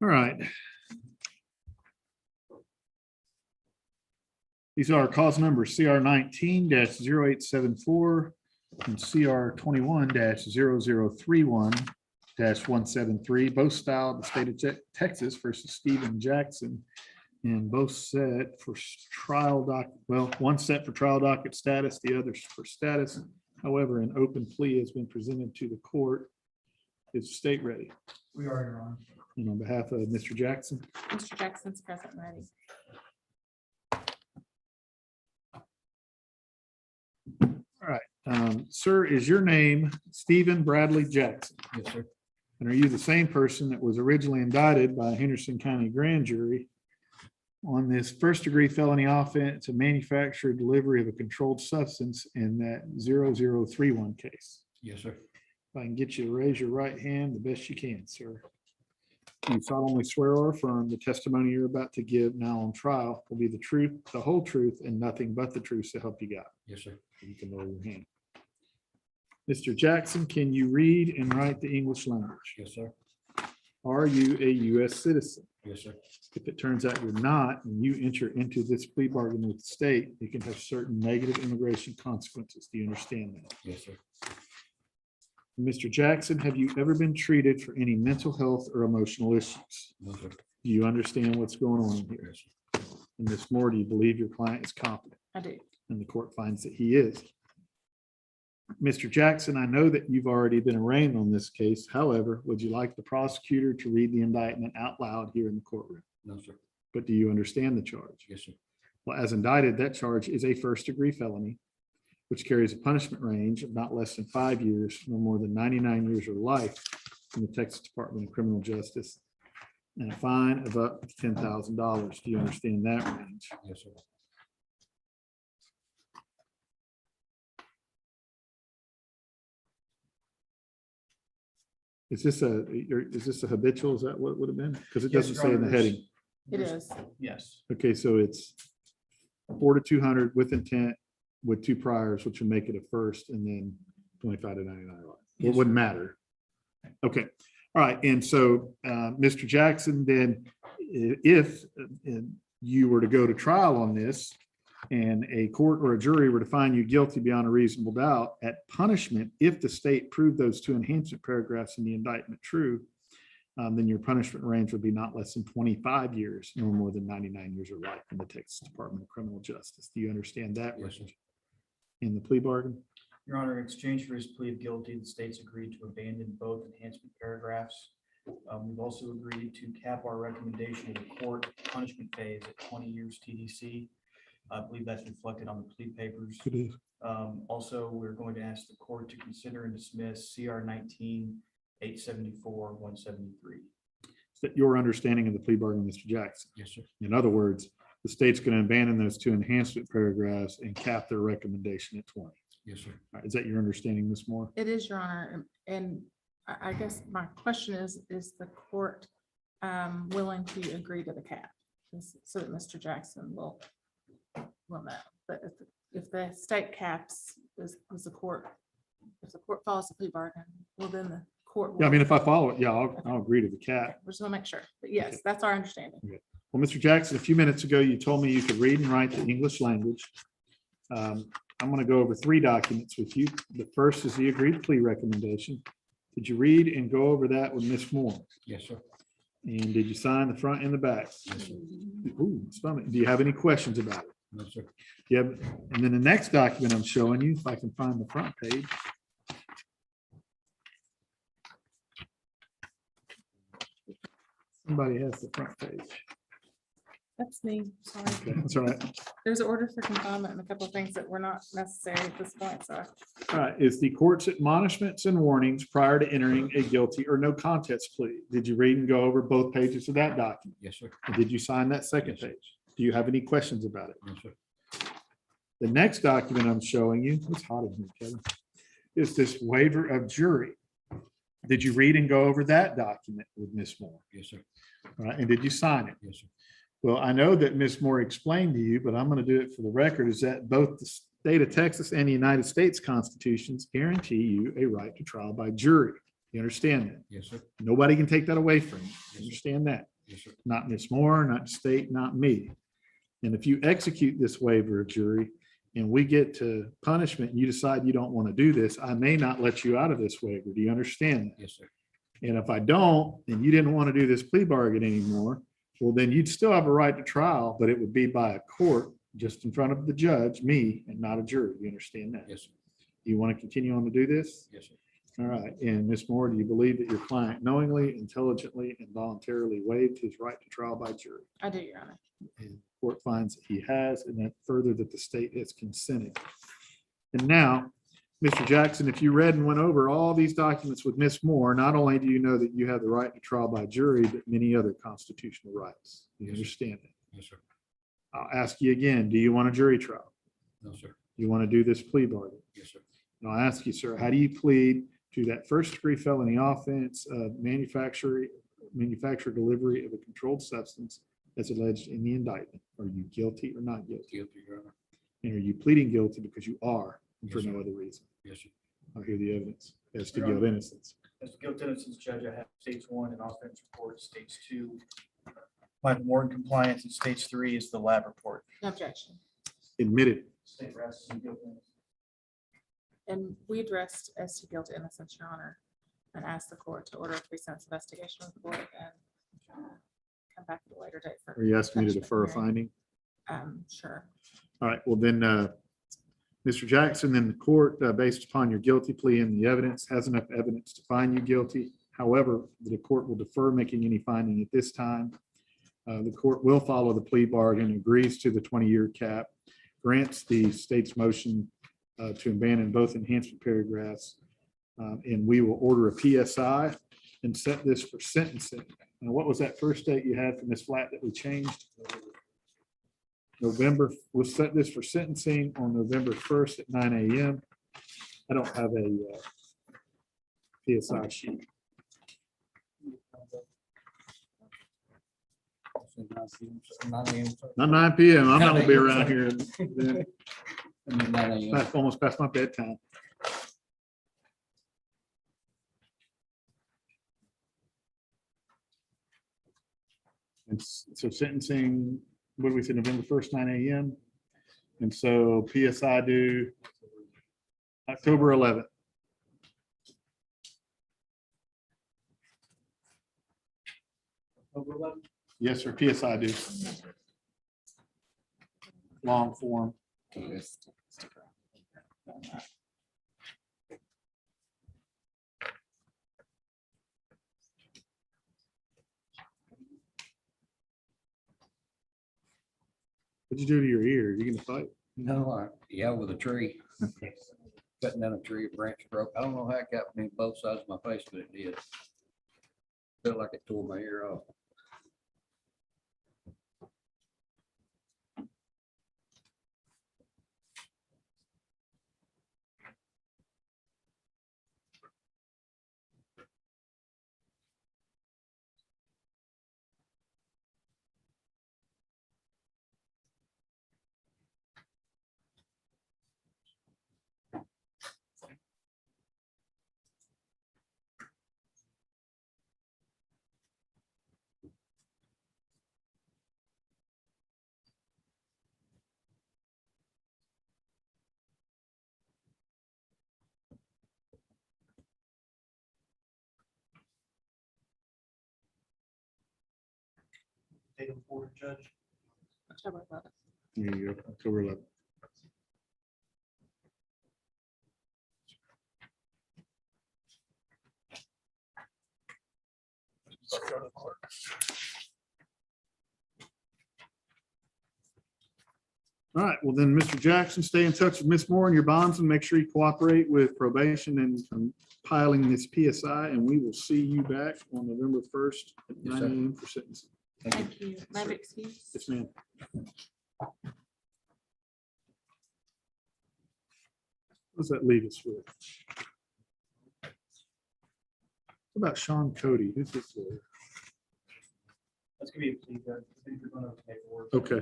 All right. These are cause numbers CR 19-0874 and CR 21-0031-173, both styled the state of Texas versus Stephen Jackson. And both set for trial one set for trial docket status, the others for status. However, an open plea has been presented to the court. Is the state ready? We are, Your Honor. And on behalf of Mr. Jackson, Mr. Jackson's present and ready. sir, is your name Stephen Bradley Jackson? Yes, sir. And are you the same person that was originally indicted by a Henderson County grand jury on this first-degree felony offense of manufacture delivery of a controlled substance in that 0031 case? Yes, sir. If I can get you to raise your right hand the best you can, sir. You solemnly swear or affirm the testimony you're about to give now on trial will be the truth, the whole truth, and nothing but the truth to help you God. Yes, sir. You can lower your hand. Mr. Jackson, can you read and write the English language? Yes, sir. Are you a U.S. citizen? Yes, sir. If it turns out you're not, and you enter into this plea bargain with the state, it can have certain negative immigration consequences. Do you understand that? Yes, sir. Mr. Jackson, have you ever been treated for any mental health or emotional issues? No, sir. Do you understand what's going on here? Yes, sir. And Ms. Moore, do you believe your client is competent? I do. And the court finds that he is. Mr. Jackson, I know that you've already been arraigned on this case. However, would you like the prosecutor to read the indictment out loud here in the courtroom? No, sir. But do you understand the charge? Yes, sir. Well, as indicted, that charge is a first-degree felony, which carries a punishment range of not less than 5 years, no more than 99 years or life in the Texas Department of Criminal Justice, and a fine of up to $10,000. Do you understand that range? Yes, sir. Is this a habitual? Is that what it would have been? Because it Yes, doesn't Your say in the Honor, heading. It is. Yes. Okay, so it's 4 to 200 with intent with 2 priors, which would make it a first, and then 25 to 99. It wouldn't matter. Okay, all right. And so, Mr. Jackson, then if you were to go to trial on this and a court or a jury were to find you guilty beyond a reasonable doubt at punishment, if the state proved those 2 enhancement paragraphs in the indictment true, then your punishment range would be not less than 25 years, no more than 99 years of life in the Texas Department of Criminal Justice. Do you understand that? Yes, sir. In the plea bargain? Your Honor, in exchange for his plea of guilty, the state's agreed to abandon both enhancement paragraphs. We've also agreed to cap our recommendation to the court punishment phase at 20 years TDC. I believe that's reflected on the plea papers. It is. Also, we're going to ask the court to consider and dismiss CR 19-874-173. Is that your understanding of the plea bargain, Mr. Jackson? Yes, sir. In other words, the state's going to abandon those 2 enhancement paragraphs and cap their recommendation at 20. Yes, sir. All right, is that your understanding, Ms. Moore? It is, Your Honor. And I guess my question is the court willing to agree to the cap? So that Mr. Jackson will know. But if the state caps, is the court, if the court follows the plea bargain, well, then the court. Yeah, I will- mean, if I follow it, yeah, I'll agree to the cap. Okay, we just want to make sure. But yes, that's our understanding. Well, Mr. Jackson, a few minutes ago, you told me you could read and write the English language. I'm going to go over 3 documents with you. The first is the agreed plea recommendation. Did you read and go over that with Ms. Moore? Yes, sir. And did you sign the front and the back? Yes, sir. Ooh, stomach. Do you have any questions about it? No, sir. Yeah, and then the next document I'm showing you, if I can find the front page. Somebody has the front page. That's me, sorry. Okay, that's all right. There's an order for confinement and a couple of things that were not necessary at this point, so. All right, is the court's admonishments and warnings prior to entering a guilty or no contest plea? Did you read and go over both pages of that document? Yes, sir. And did you sign that second Yes, sir. page? Do you have any questions about it? No, sir. The next document I'm showing you, it's hot in here, Kevin, is this waiver of jury. Did you read and go over that document with Ms. Moore? Yes, sir. All right, and did you sign it? Yes, sir. Well, I know that Ms. Moore explained to you, but I'm going to do it for the record, is that both the state of Texas and the United States constitutions guarantee you a right to trial by jury. You understand that? Yes, sir. Nobody can take that away from you. Yes, sir. Understand that? Yes, sir. Not Ms. Moore, not the state, not me. And if you execute this waiver of jury and we get to punishment and you decide you don't want to do this, I may not let you out of this waiver. Do you understand that? Yes, sir. And if I don't, and you didn't want to do this plea bargain anymore, well, then you'd still have a right to trial, but it would be by a court just in front of the judge, me, and not a jury. You understand that? Yes, sir. Do you want to continue on to do this? Yes, sir. All right. And Ms. Moore, do you believe that your client knowingly, intelligently, and voluntarily waived his right to trial by jury? I do, Your Honor. And court finds that he has, and that further that the state has consented. And now, Mr. Jackson, if you read and went over all these documents with Ms. Moore, not only do you know that you have the right to trial by jury, but many other constitutional rights. You understand that? Yes, sir. I'll ask you again, do you want a jury trial? No, sir. Do you want to do this plea bargain? Yes, sir. And I'll ask you, sir, how do you plead to that first degree felony offense of manufacture delivery of a controlled substance as alleged in the indictment? Are you guilty or not guilty? Guilty, Your Honor. And are you pleading guilty because you are, and for Yes, no sir. other reason? Yes, sir. I'll hear the evidence as to Your guilt Honor. innocence. As the guilt innocence judge, I have states 1 and offense report, states 2. My more in compliance and states 3 is the lab report. No objection. Admitted. State rests and guilt innocence. And we addressed as to guilt innocence, Your Honor, and asked the court to order a pre-sentence investigation report and come back at a later date. for Are you asking me to punishment defer a hearing. finding? Sure. All right, well then, Mr. Jackson, then the court, based upon your guilty plea and the evidence, has enough evidence to find you guilty. However, the court will defer making any finding at this time. The court will follow the plea bargain, agrees to the 20-year cap, grants the state's motion to abandon both enhancement paragraphs, and we will order a PSI and set this for sentencing. Now, what was that first date you had for Ms. Flatt that we changed? November, we'll set this for sentencing on November 1st at 9 a.m. I don't have a PSI sheet. Not 9 p.m. I'm not gonna be around here. then. Almost past my bedtime. And so sentencing, what do we say, November 1st, 9 a.m. And so PSI due October 11th. October 11th. Yes, sir, PSI due. Long form. What'd you do to your ear? You gonna fight? No, yeah, with a tree. Cutting down a tree, a branch broke. I don't know how it got me both sides of my face, but it did. Felt like it tore my ear off. Date of order, Judge. October 11th. There you go, October 11th. All right, well then, Mr. Jackson, stay in touch with Ms. Moore and your bonds and make sure you cooperate with probation and compiling this PSI, and we will see you back on November 1st at Yes, 9 sir. a.m. for sentencing. Thank you. May I have excuse? Yes, ma'am. What does that leave us with? What about Sean Cody? Who's this lawyer? That's gonna be a plea, judge. I think we're gonna make it work. Okay.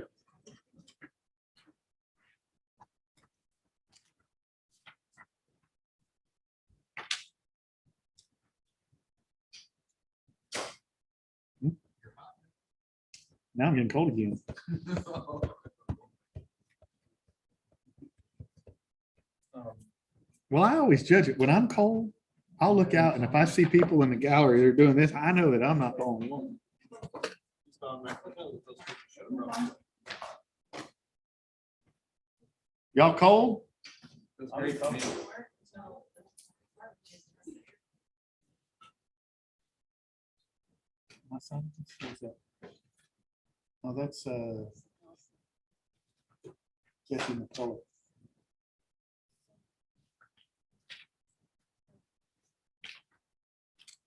Now I'm getting cold again. Well, I always judge it. When I'm cold, I'll look out, and if I see people in the gallery, they're doing this, I know that I'm not the only one. Y'all cold? My son, who's that? Oh, that's Jesse McCullough.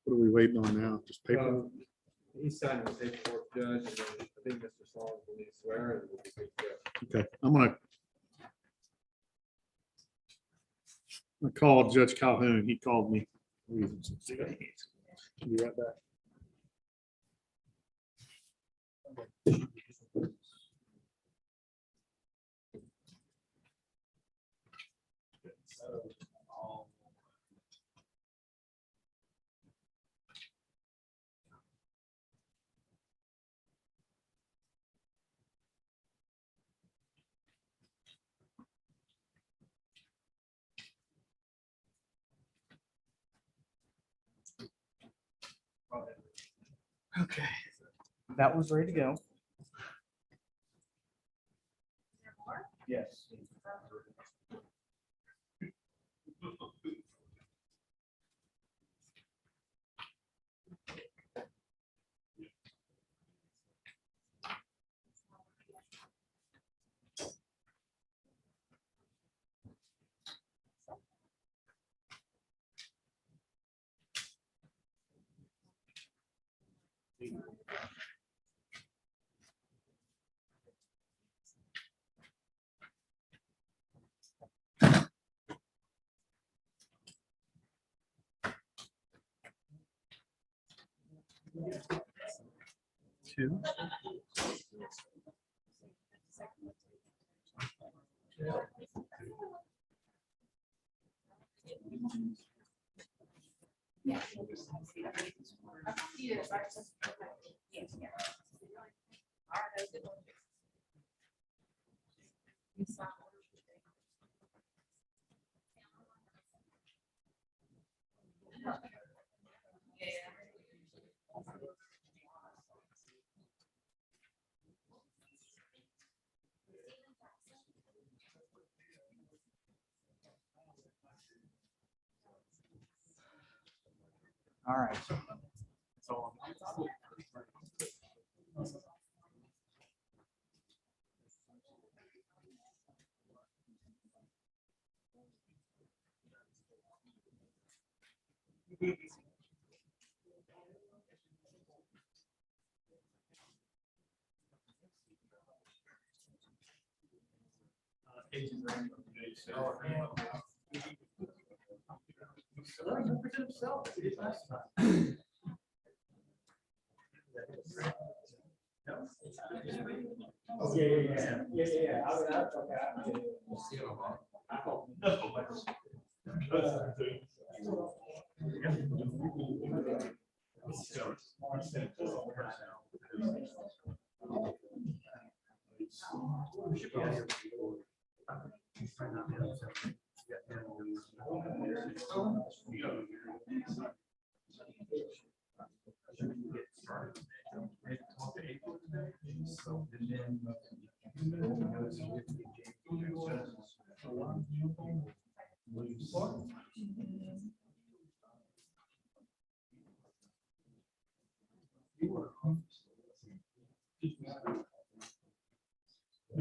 What are we waiting on now? Just paper? He signed the paperwork, judge, and then I think Mr. Song will need to swear. And we'll be good to go. Okay, I'm gonna call Judge Calhoun. He called me. Be right back. Okay, that was ready to go. Yes. Two. All right. So.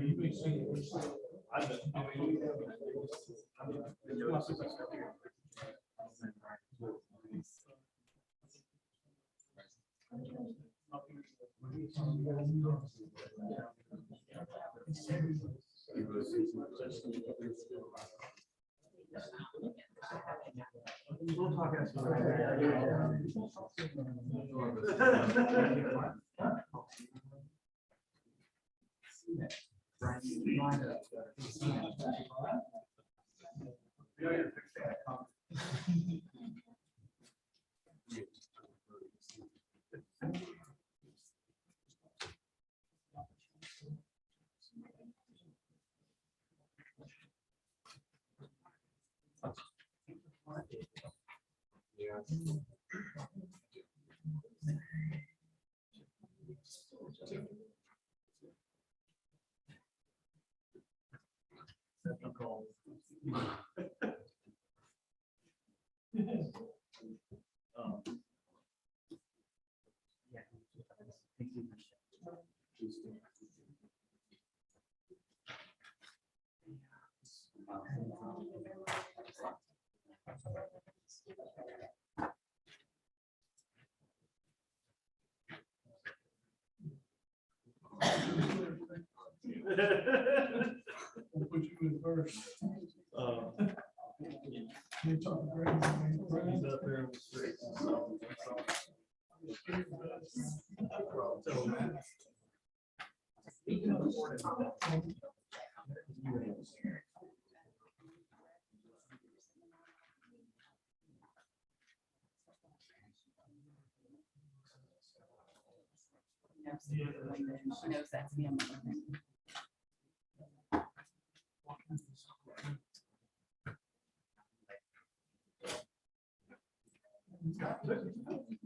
you may see. We'll put you in first. You talk to Greg, Greg's out there in the streets. She knows that's me.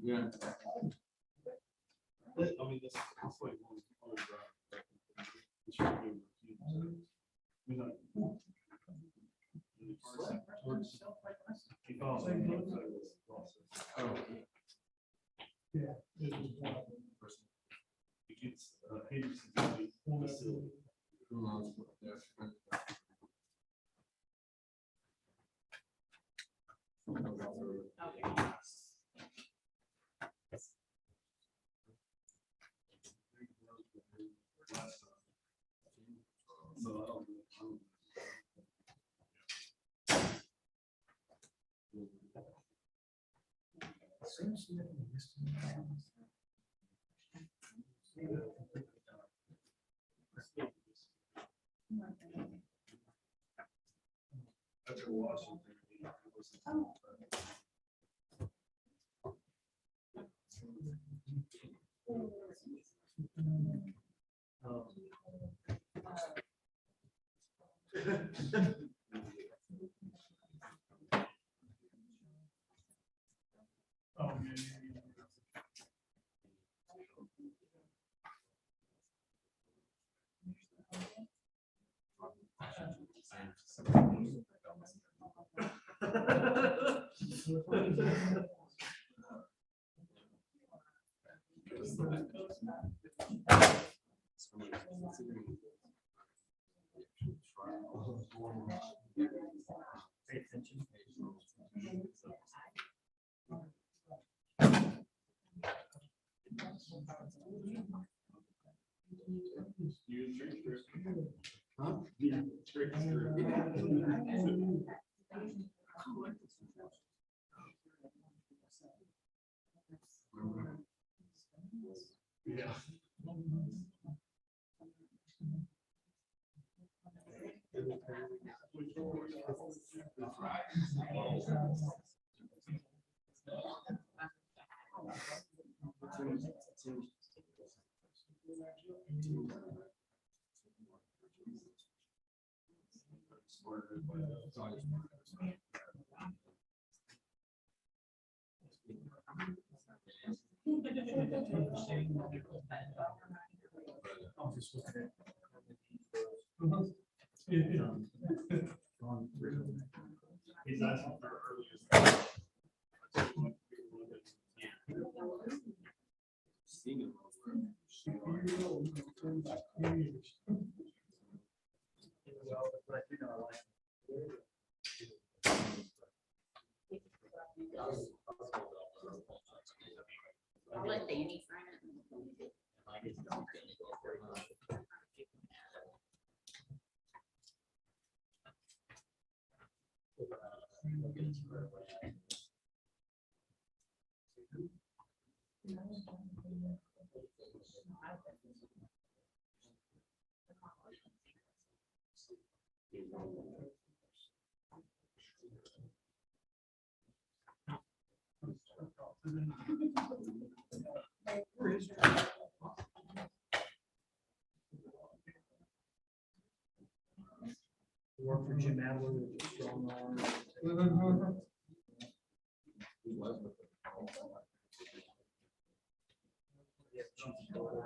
Yeah. I mean, this is like one drive. It should be refused. You know. Oh. Yeah. It gets, agencies to be facility. After Washington. Oh, yeah, Pay attention. Huh? Yeah. Yeah. He's asking for earliest. Work for Jim Adler with a strong arm. Yeah, Chief Adler.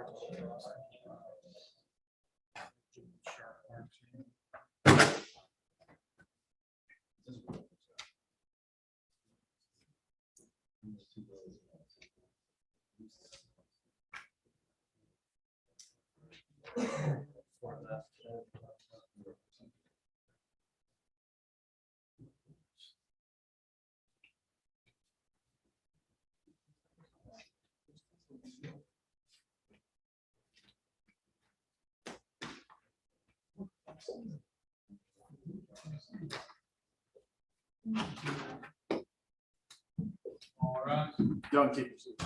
All right. Y'all keep your seats.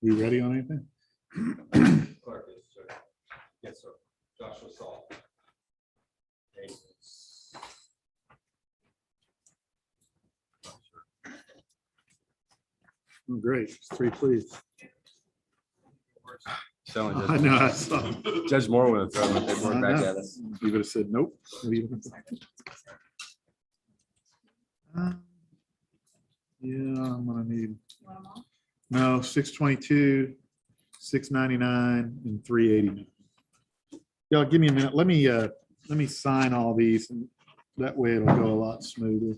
You ready on anything? Clerk is, sir. Yes, sir. Joshua Saul. Oh, great. It's 3 pleas. Sound I know, I saw. Judge Moore would have thrown the paperwork I back know. at us. You would have said nope. Yeah, I'm gonna need, no, 622, 699, and 389. Y'all, give me a minute. Let me sign all these, and that way it'll go a lot smoother.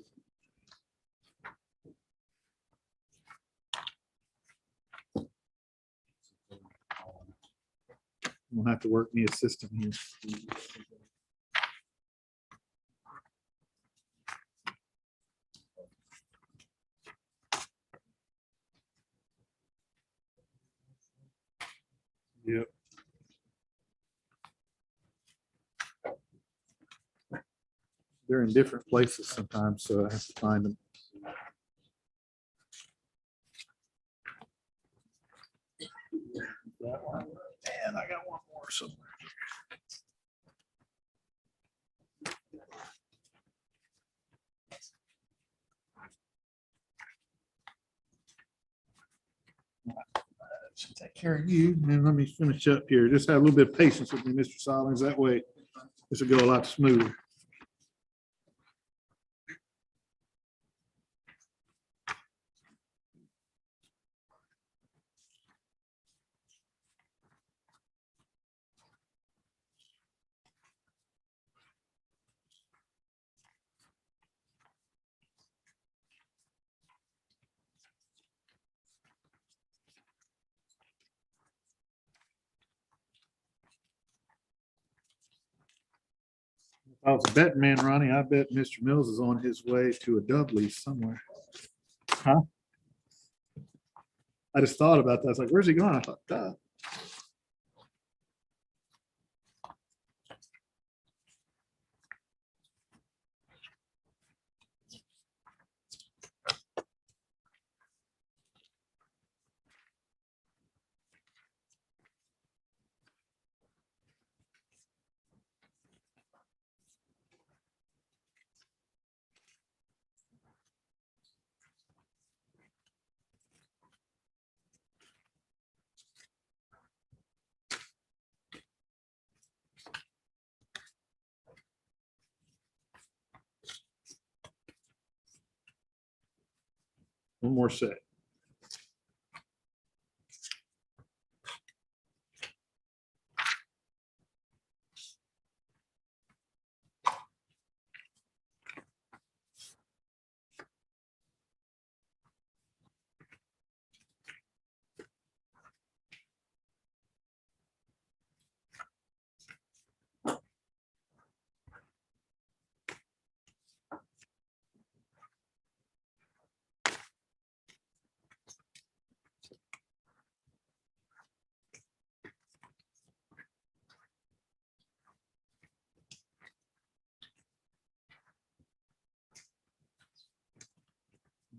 We'll have to work me a system here. Yep. They're in different places sometimes, so I have to find them. That one. And I got one more somewhere. Should take care of you, and let me finish up here. Just have a little bit of patience with me, Mr. Solomons. That way this will go a lot smoother. If I was a betting man, Ronnie, I bet Mr. Mills is on his way to a dub lease somewhere. Huh? I just thought about that. I was like, where's he going? I thought, duh. One more set.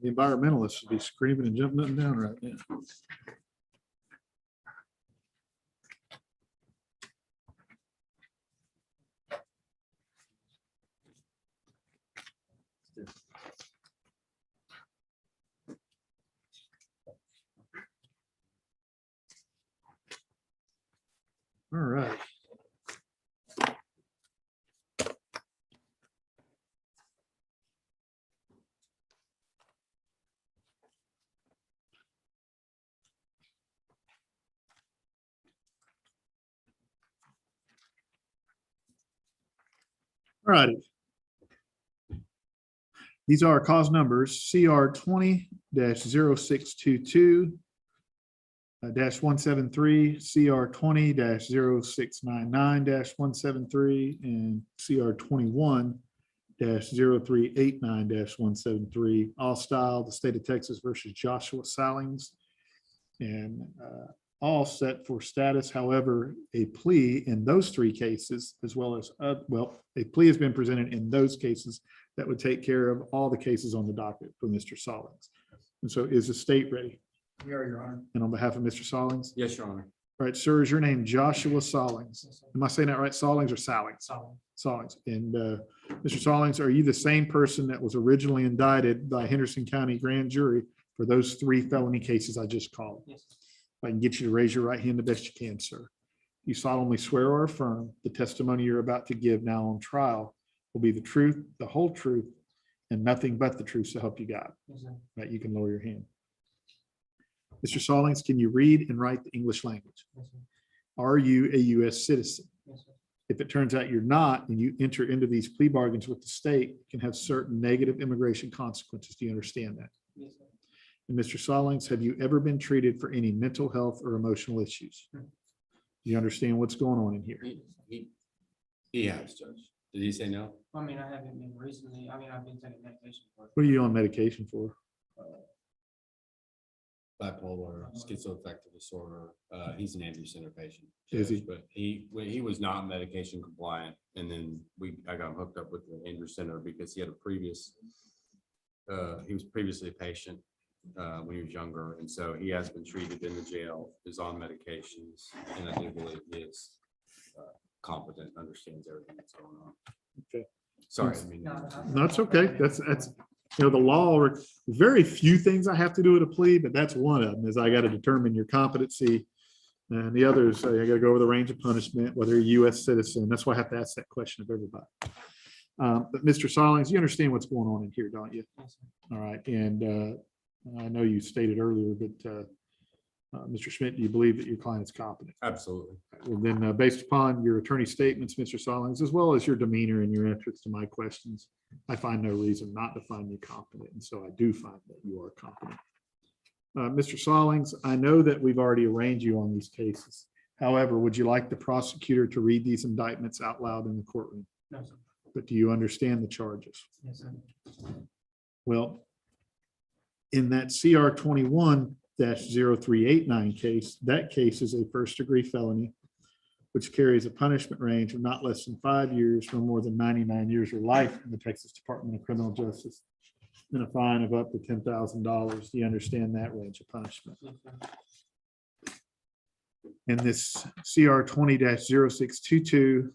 The environmentalists should be screaming and jumping up and down right now. All right. All righty. These are our cause numbers, CR 20-0622, -173, CR 20-0699-173, and CR 21-0389-173, all style, the state of Texas versus Joshua Sallings. And all set for status. However, a plea in those three cases, as well as, well, a plea has been presented in those cases that would take care of all the cases on the docket for Mr. Sallings. And so is the state ready? We are, Your Honor. And on behalf of Mr. Sallings? Yes, Your Honor. All right, sir, is your name Joshua Sallings? Am I saying that right? Sallings or Sallings? Solid. Sallings. And Mr. Sallings, are you the same person that was originally indicted by Henderson County grand jury for those three felony cases I just called? Yes. If I can get you to raise your right hand the best you can, sir. You solemnly swear or affirm the testimony you're about to give now on trial will be the truth, the whole truth, and nothing but the truth, so help you God. Yes, sir. Right, you can lower your hand. Mr. Sallings, can you read and write the English language? Yes, sir. Are you a U.S. citizen? Yes, sir. If it turns out you're not, and you enter into these plea bargains with the state, it can have certain negative immigration consequences. Do you understand that? Yes, sir. And Mr. Sallings, have you ever been treated for any mental health or emotional issues? Do you understand what's going on in here? He has, Judge. Did he say no? I mean, I haven't been recently, I mean, I've been taking medication for it. What are you on medication for? Bipolar, schizoaffective disorder. He's an Andrew Center patient. Is he? Judge, But he was not medication compliant. And then I got him hooked up with the Andrew Center because he had a previous, he was previously a patient when he was younger. And so he has been treated in the jail, is on medications, and I do believe he is competent, understands everything that's going on. Okay. Sorry. I mean, No, it's okay. That's, you know, the law, very few things I have to do at a plea, but that's one of them, is I got to determine your competency. And the others, I got to go over the range of punishment, whether you're a US citizen. That's why I have to ask that question of everybody. But Mr. Sallings, you understand what's going on in here, don't you? Yes, sir. All right. And I know you stated earlier, but Mr. Schmidt, do you believe that your client is competent? absolutely. Well, then, based upon your attorney statements, Mr. Sallings, as well as your demeanor and your answers to my questions, I find no reason not to find you competent. And so I do find that you are competent. Mr. Sallings, I know that we've already arraigned you on these cases. However, would you like the prosecutor to read these indictments out loud in the courtroom? No, sir. But do you understand the charges? Yes, sir. Well, in that CR 21-0389 case, that case is a first-degree felony, which carries a punishment range of not less than 5 years, no more than 99 years or life in the Texas Department of Criminal Justice, and a fine of up to $10,000. Do you understand that range of punishment? Yes, sir. And this CR 20-0622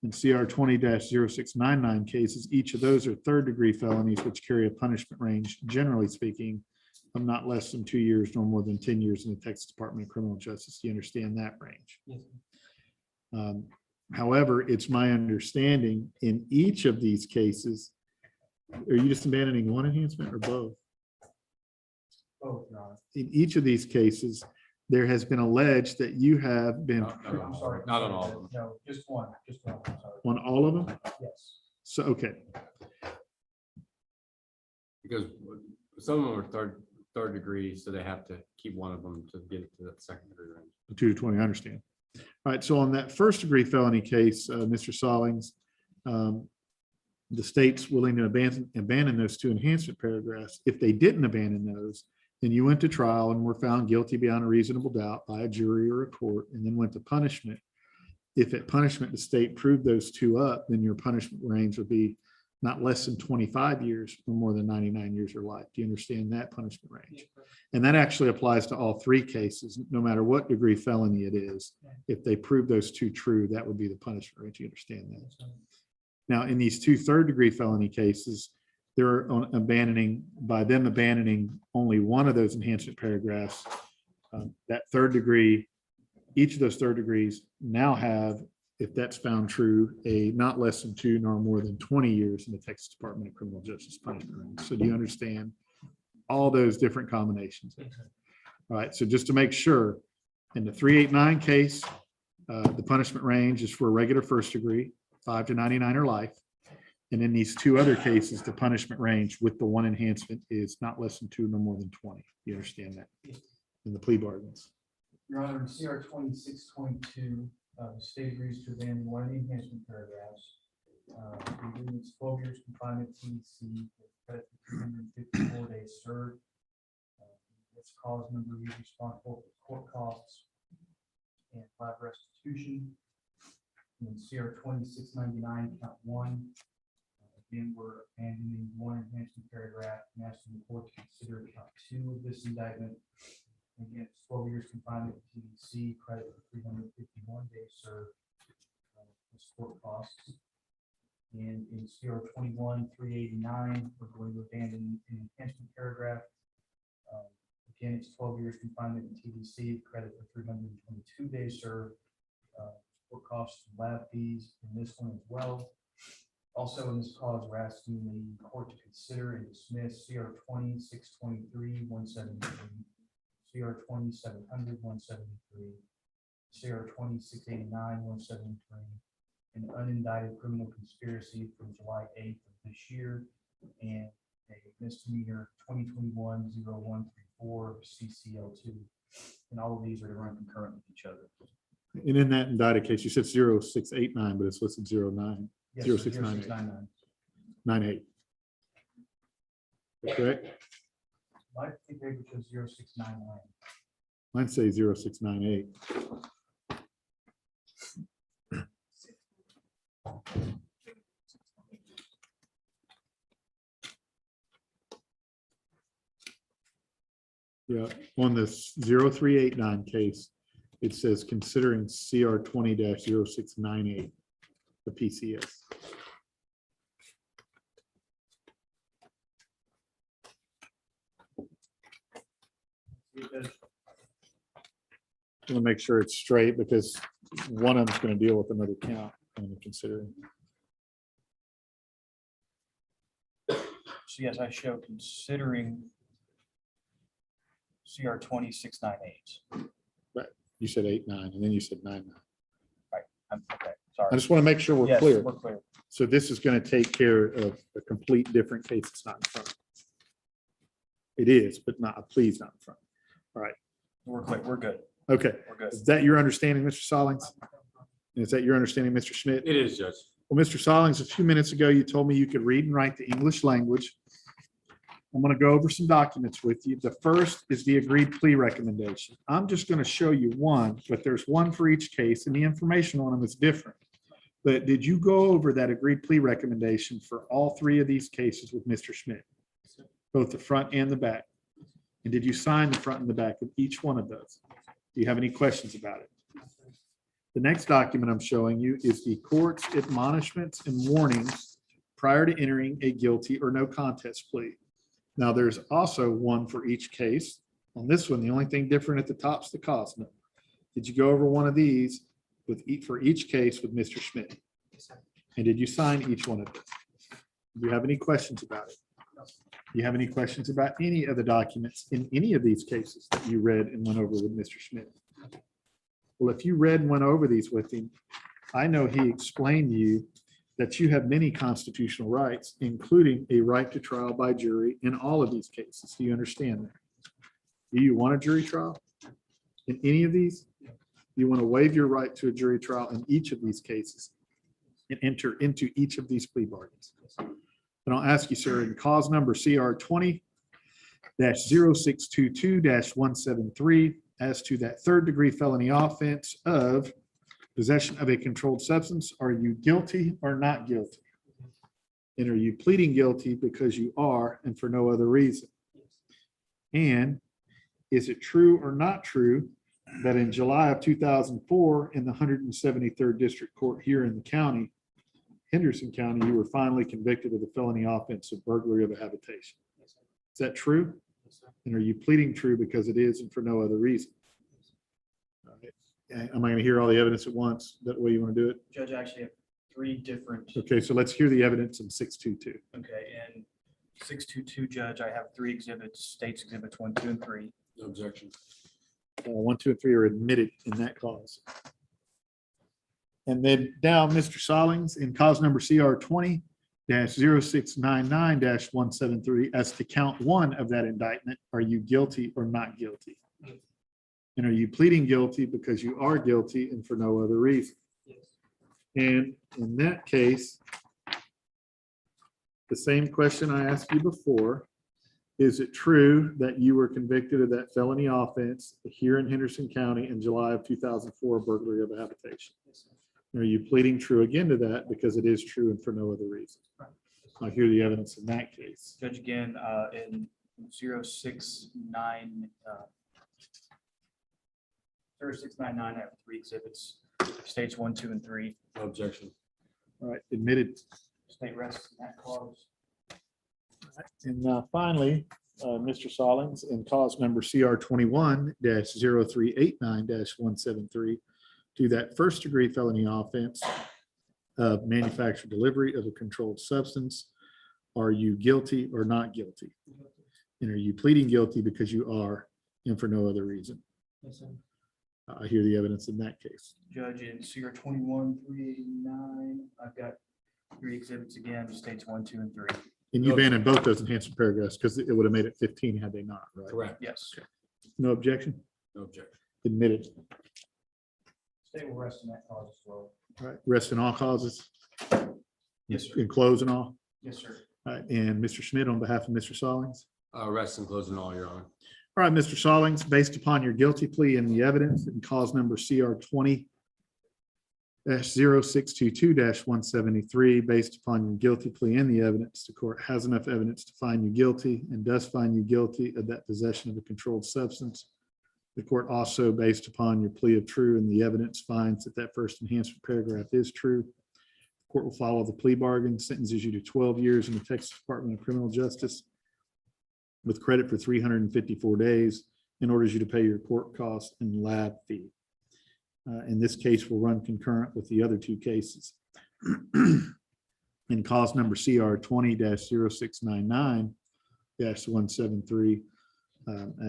and CR 20-0699 cases, each of those are third-degree felonies, which carry a punishment range, generally speaking, of not less than 2 years, nor more than 10 years in the Texas Department of Criminal Justice. Do you understand that range? Yes, sir. However, it's my understanding in each of these cases, are you just abandoning one enhancement or both? Oh, Your Honor. In each of these cases, there has been alleged that you have been I'm sorry. Not on all of them. No, just one, I'm sorry. on all of them. Yes. So, okay, Because some of them are third degree, so they have to keep one of them to get it to that second degree range. 2 to 20, I understand. All right, so on that first-degree felony case, Mr. Sallings, the state's willing to abandon those 2 enhancement paragraphs. If they didn't abandon those, then you went to trial and were found guilty beyond a reasonable doubt by a jury or a court, and then went to punishment. If at punishment the state proved those 2 up, then your punishment range would be not less than 25 years or more than 99 years or life. Do you understand that punishment range? And that actually applies to all three cases, no matter what degree felony it is. If they prove those two true, that would be the punishment range. You understand that? Now, in these two third-degree felony cases, they're abandoning only one of those enhancement paragraphs. That third degree, each of those third degrees now have, if that's found true, a not less than 2 nor more than 20 years in the Texas Department of Criminal Justice punishment range. So do you understand all those different combinations? All right, so just to make sure, in the 389 case, the punishment range is for a regular first degree, 5 to 99 or life. And in these two other cases, the punishment range with the one enhancement is not less than 2 nor more than 20. You understand that? In the plea bargains. Your Honor, in CR 2622, the state agrees to abandon one of the enhancement paragraphs. The agreement's 12 years confinement TDC, credit for 354 days served. This cause member is responsible for court costs and live restitution. In CR 2699, count 1. Again, we're abandoning one enhancement paragraph and asking the court to consider count 2 of this indictment. Again, it's 12 years confinement TDC, credit for 351 days served. This court costs. And in CR 21-389, we're going to abandon an enhancement paragraph. Again, it's 12 years confinement in TDC, credit for 322 days served. Court costs, lab fees in this one as well. Also, in this cause, we're asking the court to consider and dismiss CR 20-623-173, CR 20-700-173, CR 20-689-173, an unindicted criminal conspiracy from July 8th of this year, and a misdemeanor 2021-0134 CCL2. And all of these are to run concurrent with each other. And in that indicted case, you said 0689, but it's listed 09. Yes, 0698. 98. Correct? My paper shows 0699. Mine say 0698. Yeah, on this 0389 case, it says considering CR 20-0698, the PCS. I want to make sure it's straight because one of them's going to deal with another count when considering. So yes, I show considering CR 20-698. Right. You said 89 and then you said 99. Okay, sorry. I just want to make sure we're Yes, clear. we're clear. So this is going to take care of a complete different case. It's not in front. It is, but not, please not in front. All right. We're clear. We're good. Okay. We're good. Is that your understanding, Mr. Stallings? And is that your understanding, Mr. Schmidt? It is, Judge. Well, Mr. Stallings, a few minutes ago, you told me you could read and write the English language. I'm going to go over some documents with you. The first is the agreed plea recommendation. I'm just going to show you one, but there's one for each case and the information on them is different. But did you go over that agreed plea recommendation for all three of these cases with Mr. Schmidt? Both the front and the back? And did you sign the front and the back of each one of those? Do you have any questions about it? The next document I'm showing you is the court's admonishments and warnings prior to entering a guilty or no contest plea. Now, there's also one for each case. On this one, the only thing different at the top is the cost number. Did you go over one of these for each case with Mr. Schmidt? And did you sign each one of them? Do you have any questions about it? Do you have any questions about any of the documents in any of these cases that you read and went over with Mr. Schmidt? Well, if you read and went over these with him, I know he explained to you that you have many constitutional rights, including a right to trial by jury in all of these cases. Do you understand that? Do you want a jury trial in any of these? Do you want to waive your right to a jury trial in each of these cases and enter into each of these plea bargains? And I'll ask you, sir, in cause number CR 20-0622-173, as to that third degree felony offense of possession of a controlled substance, are you guilty or not guilty? And are you pleading guilty because you are and for no other reason? And is it true or not true that in July of 2004, in the 173rd District Court here in the county, Henderson County, you were finally convicted of the felony offense of burglary of a habitation? Is that true? And are you pleading true because it is and for no other reason? All right. Am I going to hear all the evidence at once? That way you want to do it? Judge, I actually have three different. Okay, so let's hear the evidence in 622. Okay, and 622, Judge, I have three exhibits, states exhibits 1, 2, and 3. No objection. 1, 2, and 3 are admitted in that cause. And then down, Mr. Sollings, in cause number CR 20-0699-173, as to count 1 of that indictment, are you guilty or not guilty? And are you pleading guilty because you are guilty and for no other reason? And in that case, the same question I asked you before, is it true that you were convicted of that felony offense here in Henderson County in July of 2004, burglary of a habitation? Are you pleading true again to that because it is true and for no other reason? I hear the evidence in that case. Judge, again, in 0699, 0699, I have three exhibits, states 1, 2, and 3. No objection. All right, admitted. State rests in that clause. And finally, Mr. Sollings, in cause number CR 21-0389-173, to that first degree felony offense of manufactured delivery of a controlled substance, are you guilty or not guilty? And are you pleading guilty because you are and for no other reason? I hear the evidence in that case. Judge, in CR 21-389, I've got three exhibits again, states 1, 2, and 3. And you abandoned both those enhancement paragraphs because it would have made it 15 had they not, right? Correct. Yes. No objection? No objection. Admitted. State will rest in that clause as well. All right, rest in all causes? Yes, sir. In close and all? Yes, sir. All right, and Mr. Schmidt, on behalf of Mr. Sollings? Rest and closing all, Your Honor. All right, Mr. Sollings, based upon your guilty plea and the evidence in cause number CR 20-0622-173, based upon your guilty plea and the evidence, the court has enough evidence to find you guilty and does find you guilty of that possession of a controlled substance. The court also, based upon your plea of true and the evidence, finds that that first enhancement paragraph is true. The court will follow the plea bargain, sentences you to 12 years in the Texas Department of Criminal Justice with credit for 354 days and orders you to pay your court costs and lab fee. In this case, will run concurrent with the other two cases. In cause number CR 20-0699-173,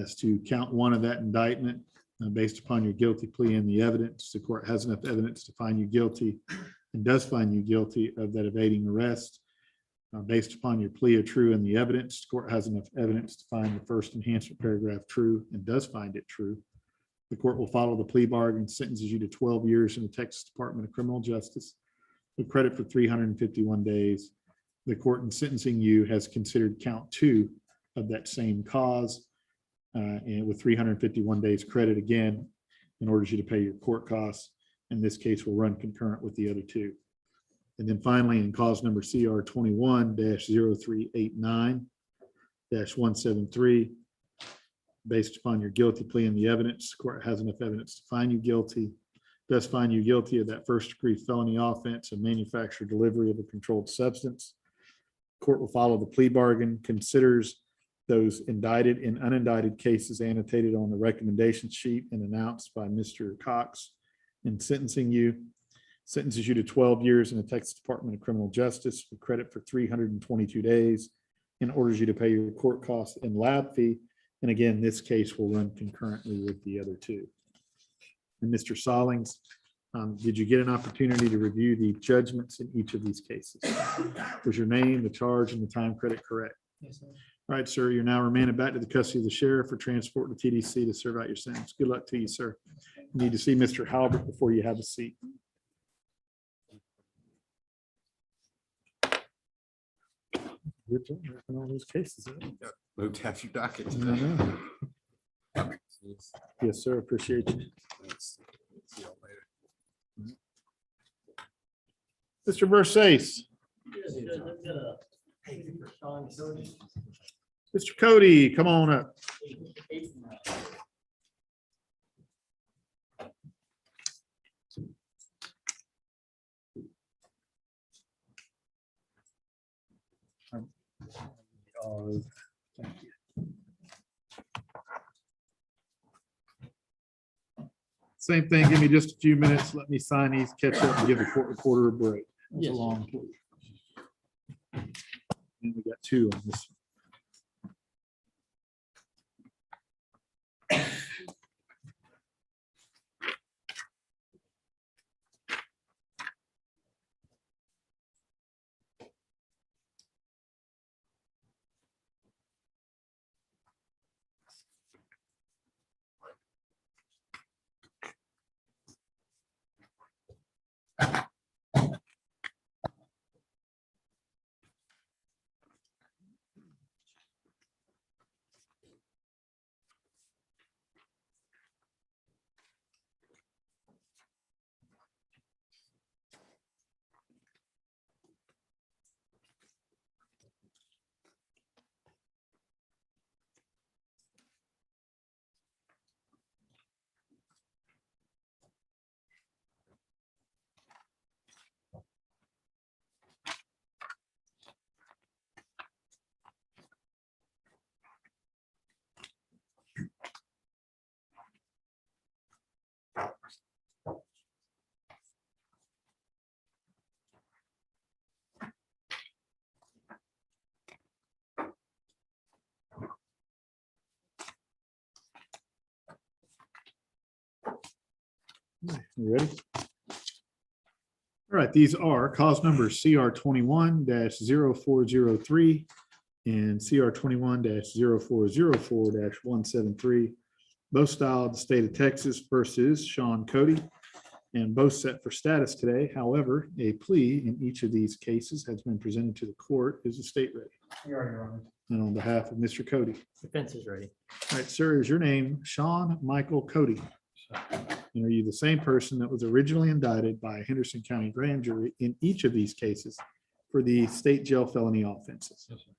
as to count 1 of that indictment, based upon your guilty plea and the evidence, the court has enough evidence to find you guilty and does find you guilty of that evading arrest. Based upon your plea of true and the evidence, the court has enough evidence to find the first enhancement paragraph true and does find it true. The court will follow the plea bargain, sentences you to 12 years in the Texas Department of Criminal Justice with credit for 351 days. The court in sentencing you has considered count 2 of that same cause and with 351 days credit again and orders you to pay your court costs. In this case, will run concurrent with the other two. And then finally, in cause number CR 21-0389-173, based upon your guilty plea and the evidence, the court has enough evidence to find you guilty, does find you guilty of that first degree felony offense of manufactured delivery of a controlled substance. Court will follow the plea bargain, considers those indicted and unindicted cases annotated on the recommendation sheet and announced by Mr. Cox in sentencing you, sentences you to 12 years in the Texas Department of Criminal Justice with credit for 322 days and orders you to pay your court costs and lab fee. And again, this case will run concurrently with the other two. And Mr. Sollings, did you get an opportunity to review the judgments in each of these cases? Was your name, the charge, and the time credit correct? Yes, sir. All right, sir, you're now remanded back to the custody of the sheriff for transport to TDC to serve out your sentence. Good luck to you, sir. You need to see Mr. Halbert before you have a seat. Good job wrapping all those cases up. Move to have your docket. I know. Yes, sir, appreciate you. Thanks. See y'all later. Mr. Versace. Mr. Cody, come on up. Same thing, give me just a few minutes, let me sign these, catch up, and give the court reporter a break. That's a long plea. And we got two on this. You ready? All right, these are cause numbers CR 21-0403 and CR 21-0404-173. Both styled the state of Texas versus Sean Cody, and both set for status today. However, a plea in each of these cases has been presented to the court. Is the state ready? Here are your honor. And on behalf of Mr. Cody. Defense is ready. All right, sir, is your name Sean Michael Cody? And are you the same person that was originally indicted by a Henderson County grand jury in each of these cases for the state jail felony offenses? Yes, sir.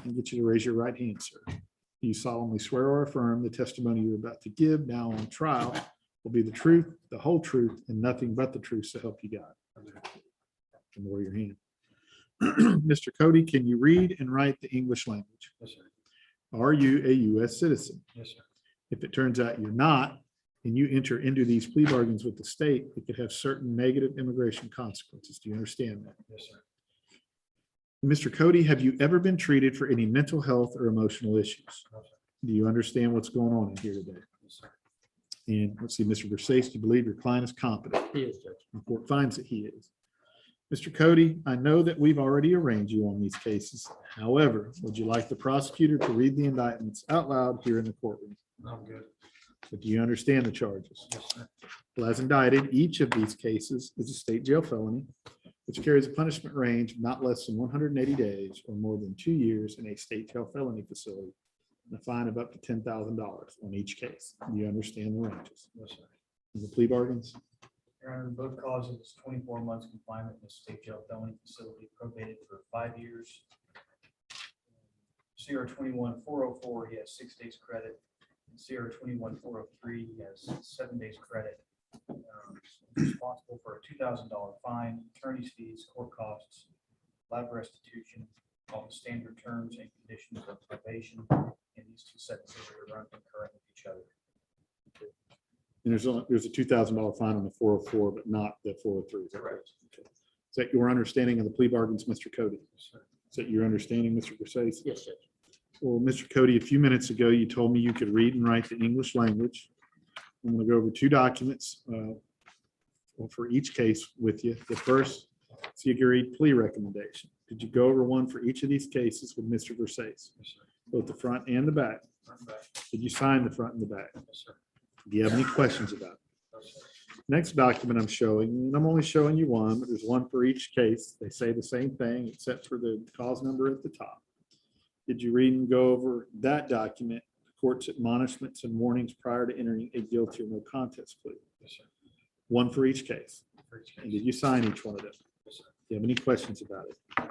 And get you to raise your right hand, sir. Do you solemnly swear or affirm the testimony you're about to give now on trial will be the truth, the whole truth, and nothing but the truth, so help you God? And lower your hand. Mr. Cody, can you read and write the English language? Yes, sir. Are you a U.S. citizen? Yes, sir. If it turns out you're not, and you enter into these plea bargains with the state, it could have certain negative immigration consequences. Do you understand that? Yes, sir. Mr. Cody, have you ever been treated for any mental health or emotional issues? No, sir. Do you understand what's going on in here today? Yes, sir. And let's see, Mr. Versace, do you believe your client is competent? He is, Judge. The court finds that he is. Mr. Cody, I know that we've already arraigned you on these cases. However, would you like the prosecutor to read the indictments out loud here in the courtroom? I'm good. But do you understand the charges? Yes, sir. Well, as indicted, each of these cases is a state jail felony, which carries a punishment range of not less than 180 days or more than 2 years in a state jail felony facility, and a fine of up to $10,000 on each case. Do you understand the ranges? Yes, sir. And the plea bargains? Your honor, in both causes, 24 months confinement in a state jail felony facility probated for 5 years. CR 21-404, he has 6 days credit. And CR 21-403, he has 7 days credit. Responsible for a $2,000 fine, attorney's fees, court costs, lab restitution, all the standard terms and conditions of probation. And these two sentences are run concurrent with each other. And there's a $2,000 fine on the 404, but not the 403. Is that correct? Okay. Is that your understanding of the plea bargains, Mr. Cody? Yes, sir. Is that your understanding, Mr. Versace? Yes, Judge. Well, Mr. Cody, a few minutes ago, you told me you could read and write the English language. I'm going to go over 2 documents for each case with you. The first, so you can read plea recommendation. Did you go over one for each of these cases with Mr. Versace? Yes, sir. Both the front and the back? Front back. Did you sign the front and the back? Yes, sir. Do you have any questions about it? No, sir. Next document I'm showing, and I'm only showing you one, but there's one for each case. They say the same thing except for the cause number at the top. Did you read and go over that document, the court's admonishments and warnings prior to entering a guilty or no contest plea? Yes, sir. One for each case. For each And case. did you sign each one of them? Yes, sir. you have any questions about it? Do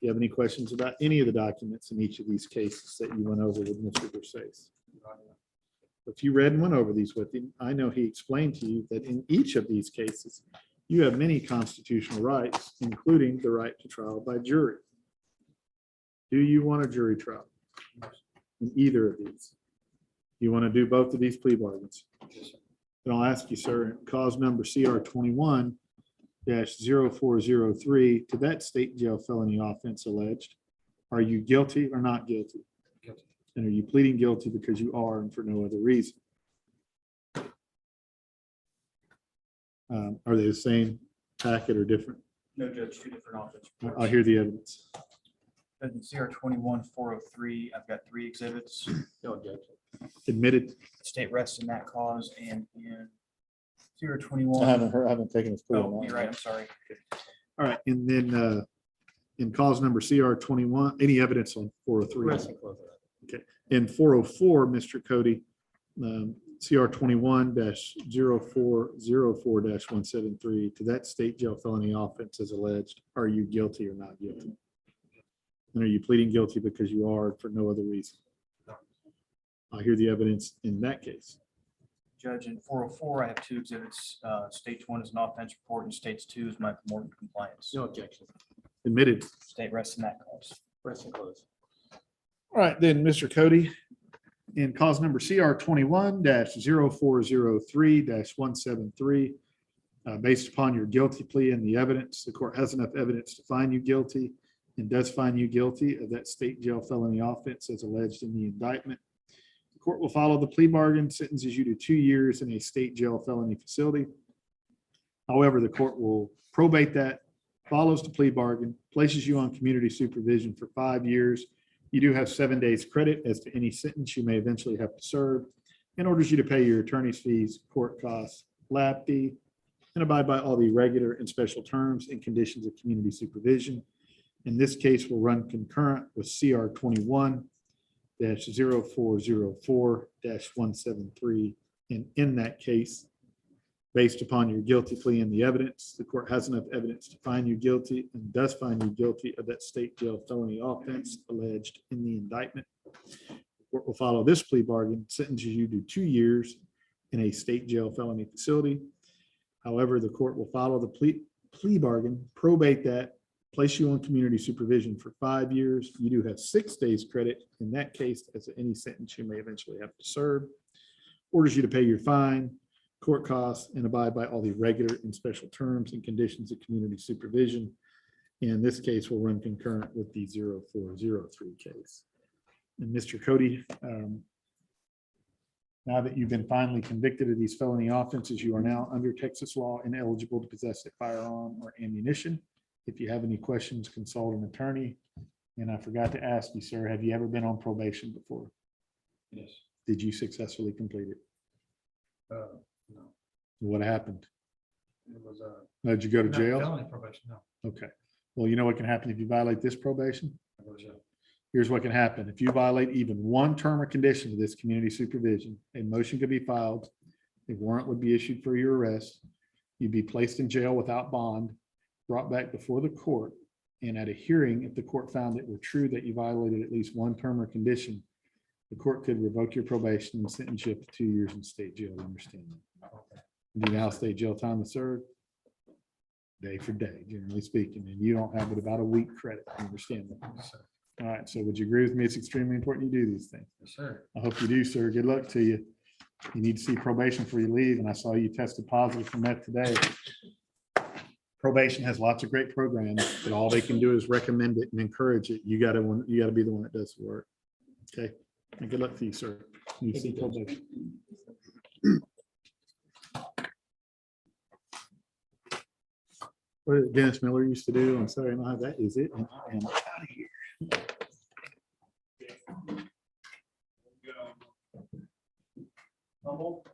you have any questions about any of the documents in each of these cases that you went over with Mr. Versace? If you read and went over these with him, I know he explained to you that in each of these cases, you have many constitutional rights, including the right to trial by jury. Do you want a jury trial in either of these? You want to do both of these plea bargains? And I'll ask you, sir, cause number CR 21-0403 to that state jail felony offense alleged. Are you guilty or not guilty? And are you pleading guilty because you are and for no other reason? Are they the same packet or different? No, Judge, two different offense reports. I'll hear the evidence. In CR 21-403, I've got 3 exhibits. Admitted. The state rests in that cause, and in CR I 21. haven't taken his plea on Oh, that you're one. right, I'm sorry. All right, and then in cause number CR 21, any evidence on 403? Okay, in 404, Mr. Cody, CR 21-0404-173 to that state jail felony offense as alleged. Are you guilty or not guilty? And are you pleading guilty because you are for no other reason? I'll hear the evidence in that case. Judge, in 404, I have 2 exhibits. Stage 1 is an offense report, and stage 2 is my Morton compliance. No objection. Admitted. State rests in that cause. Press and close. All right, then, Mr. Cody, in cause number CR 21-0403-173, based upon your guilty plea and the evidence, the court has enough evidence to find you guilty and does find you guilty of that state jail felony offense as alleged in the indictment. The court will follow the plea bargain, sentences you to 2 years in a state jail felony facility. However, the court will probate that, follows the plea bargain, places you on community supervision for 5 years. You do have 7 days credit as to any sentence you may eventually have to serve, and orders you to pay your attorney's fees, court costs, lab fee, and abide by all the regular and special terms and conditions of community supervision. In this case, will run concurrent with CR 21-0404-173. And in that case, based upon your guilty plea and the evidence, the court has enough evidence to find you guilty and does find you guilty of that state jail felony offense alleged in the indictment. The court will follow this plea bargain, sentences you to 2 years in a state jail felony facility. However, the court will follow the plea bargain, probate that, place you on community supervision for 5 years. You do have 6 days credit in that case as to any sentence you may eventually have to serve. Orders you to pay your fine, court costs, and abide by all the regular and special terms and conditions of community supervision. And this case will run concurrent with the 0403 case. And Mr. Cody, now that you've been finally convicted of these felony offenses, you are now under Texas law ineligible to possess a firearm or ammunition. If you have any questions, consult an attorney. And I forgot to ask you, sir, have you ever been on probation before? Yes. Did you successfully complete it? No, What happened? it was Did you go to jail? felony probation, no. Okay. Well, you know what can happen if you violate this probation? I go to jail. Here's what can happen. If you violate even one term or condition of this community supervision, a motion could be filed. A warrant would be issued for your arrest. You'd be placed in jail without bond, brought back before the court. And at a hearing, if the court found it were true that you violated at least one term or condition, the court could revoke your probation and sentence you up to 2 years in state jail. You understand that? Do you now state jail time to serve? Day for day, generally speaking, and you don't have but about a week credit. You understand that? All right, so would you agree with me? It's extremely important you do these things. Yes, sir. I hope you do, sir. Good luck to you. You need to see probation before you leave, and I saw you tested positive from that today. Probation has lots of great programs, but all they can do is recommend it and encourage it. You gotta be the one that does the work. Okay, and good luck to you, sir. You see probation. What did Dennis Miller used to do on Saturday night? That is it. And I am out of here. Humble.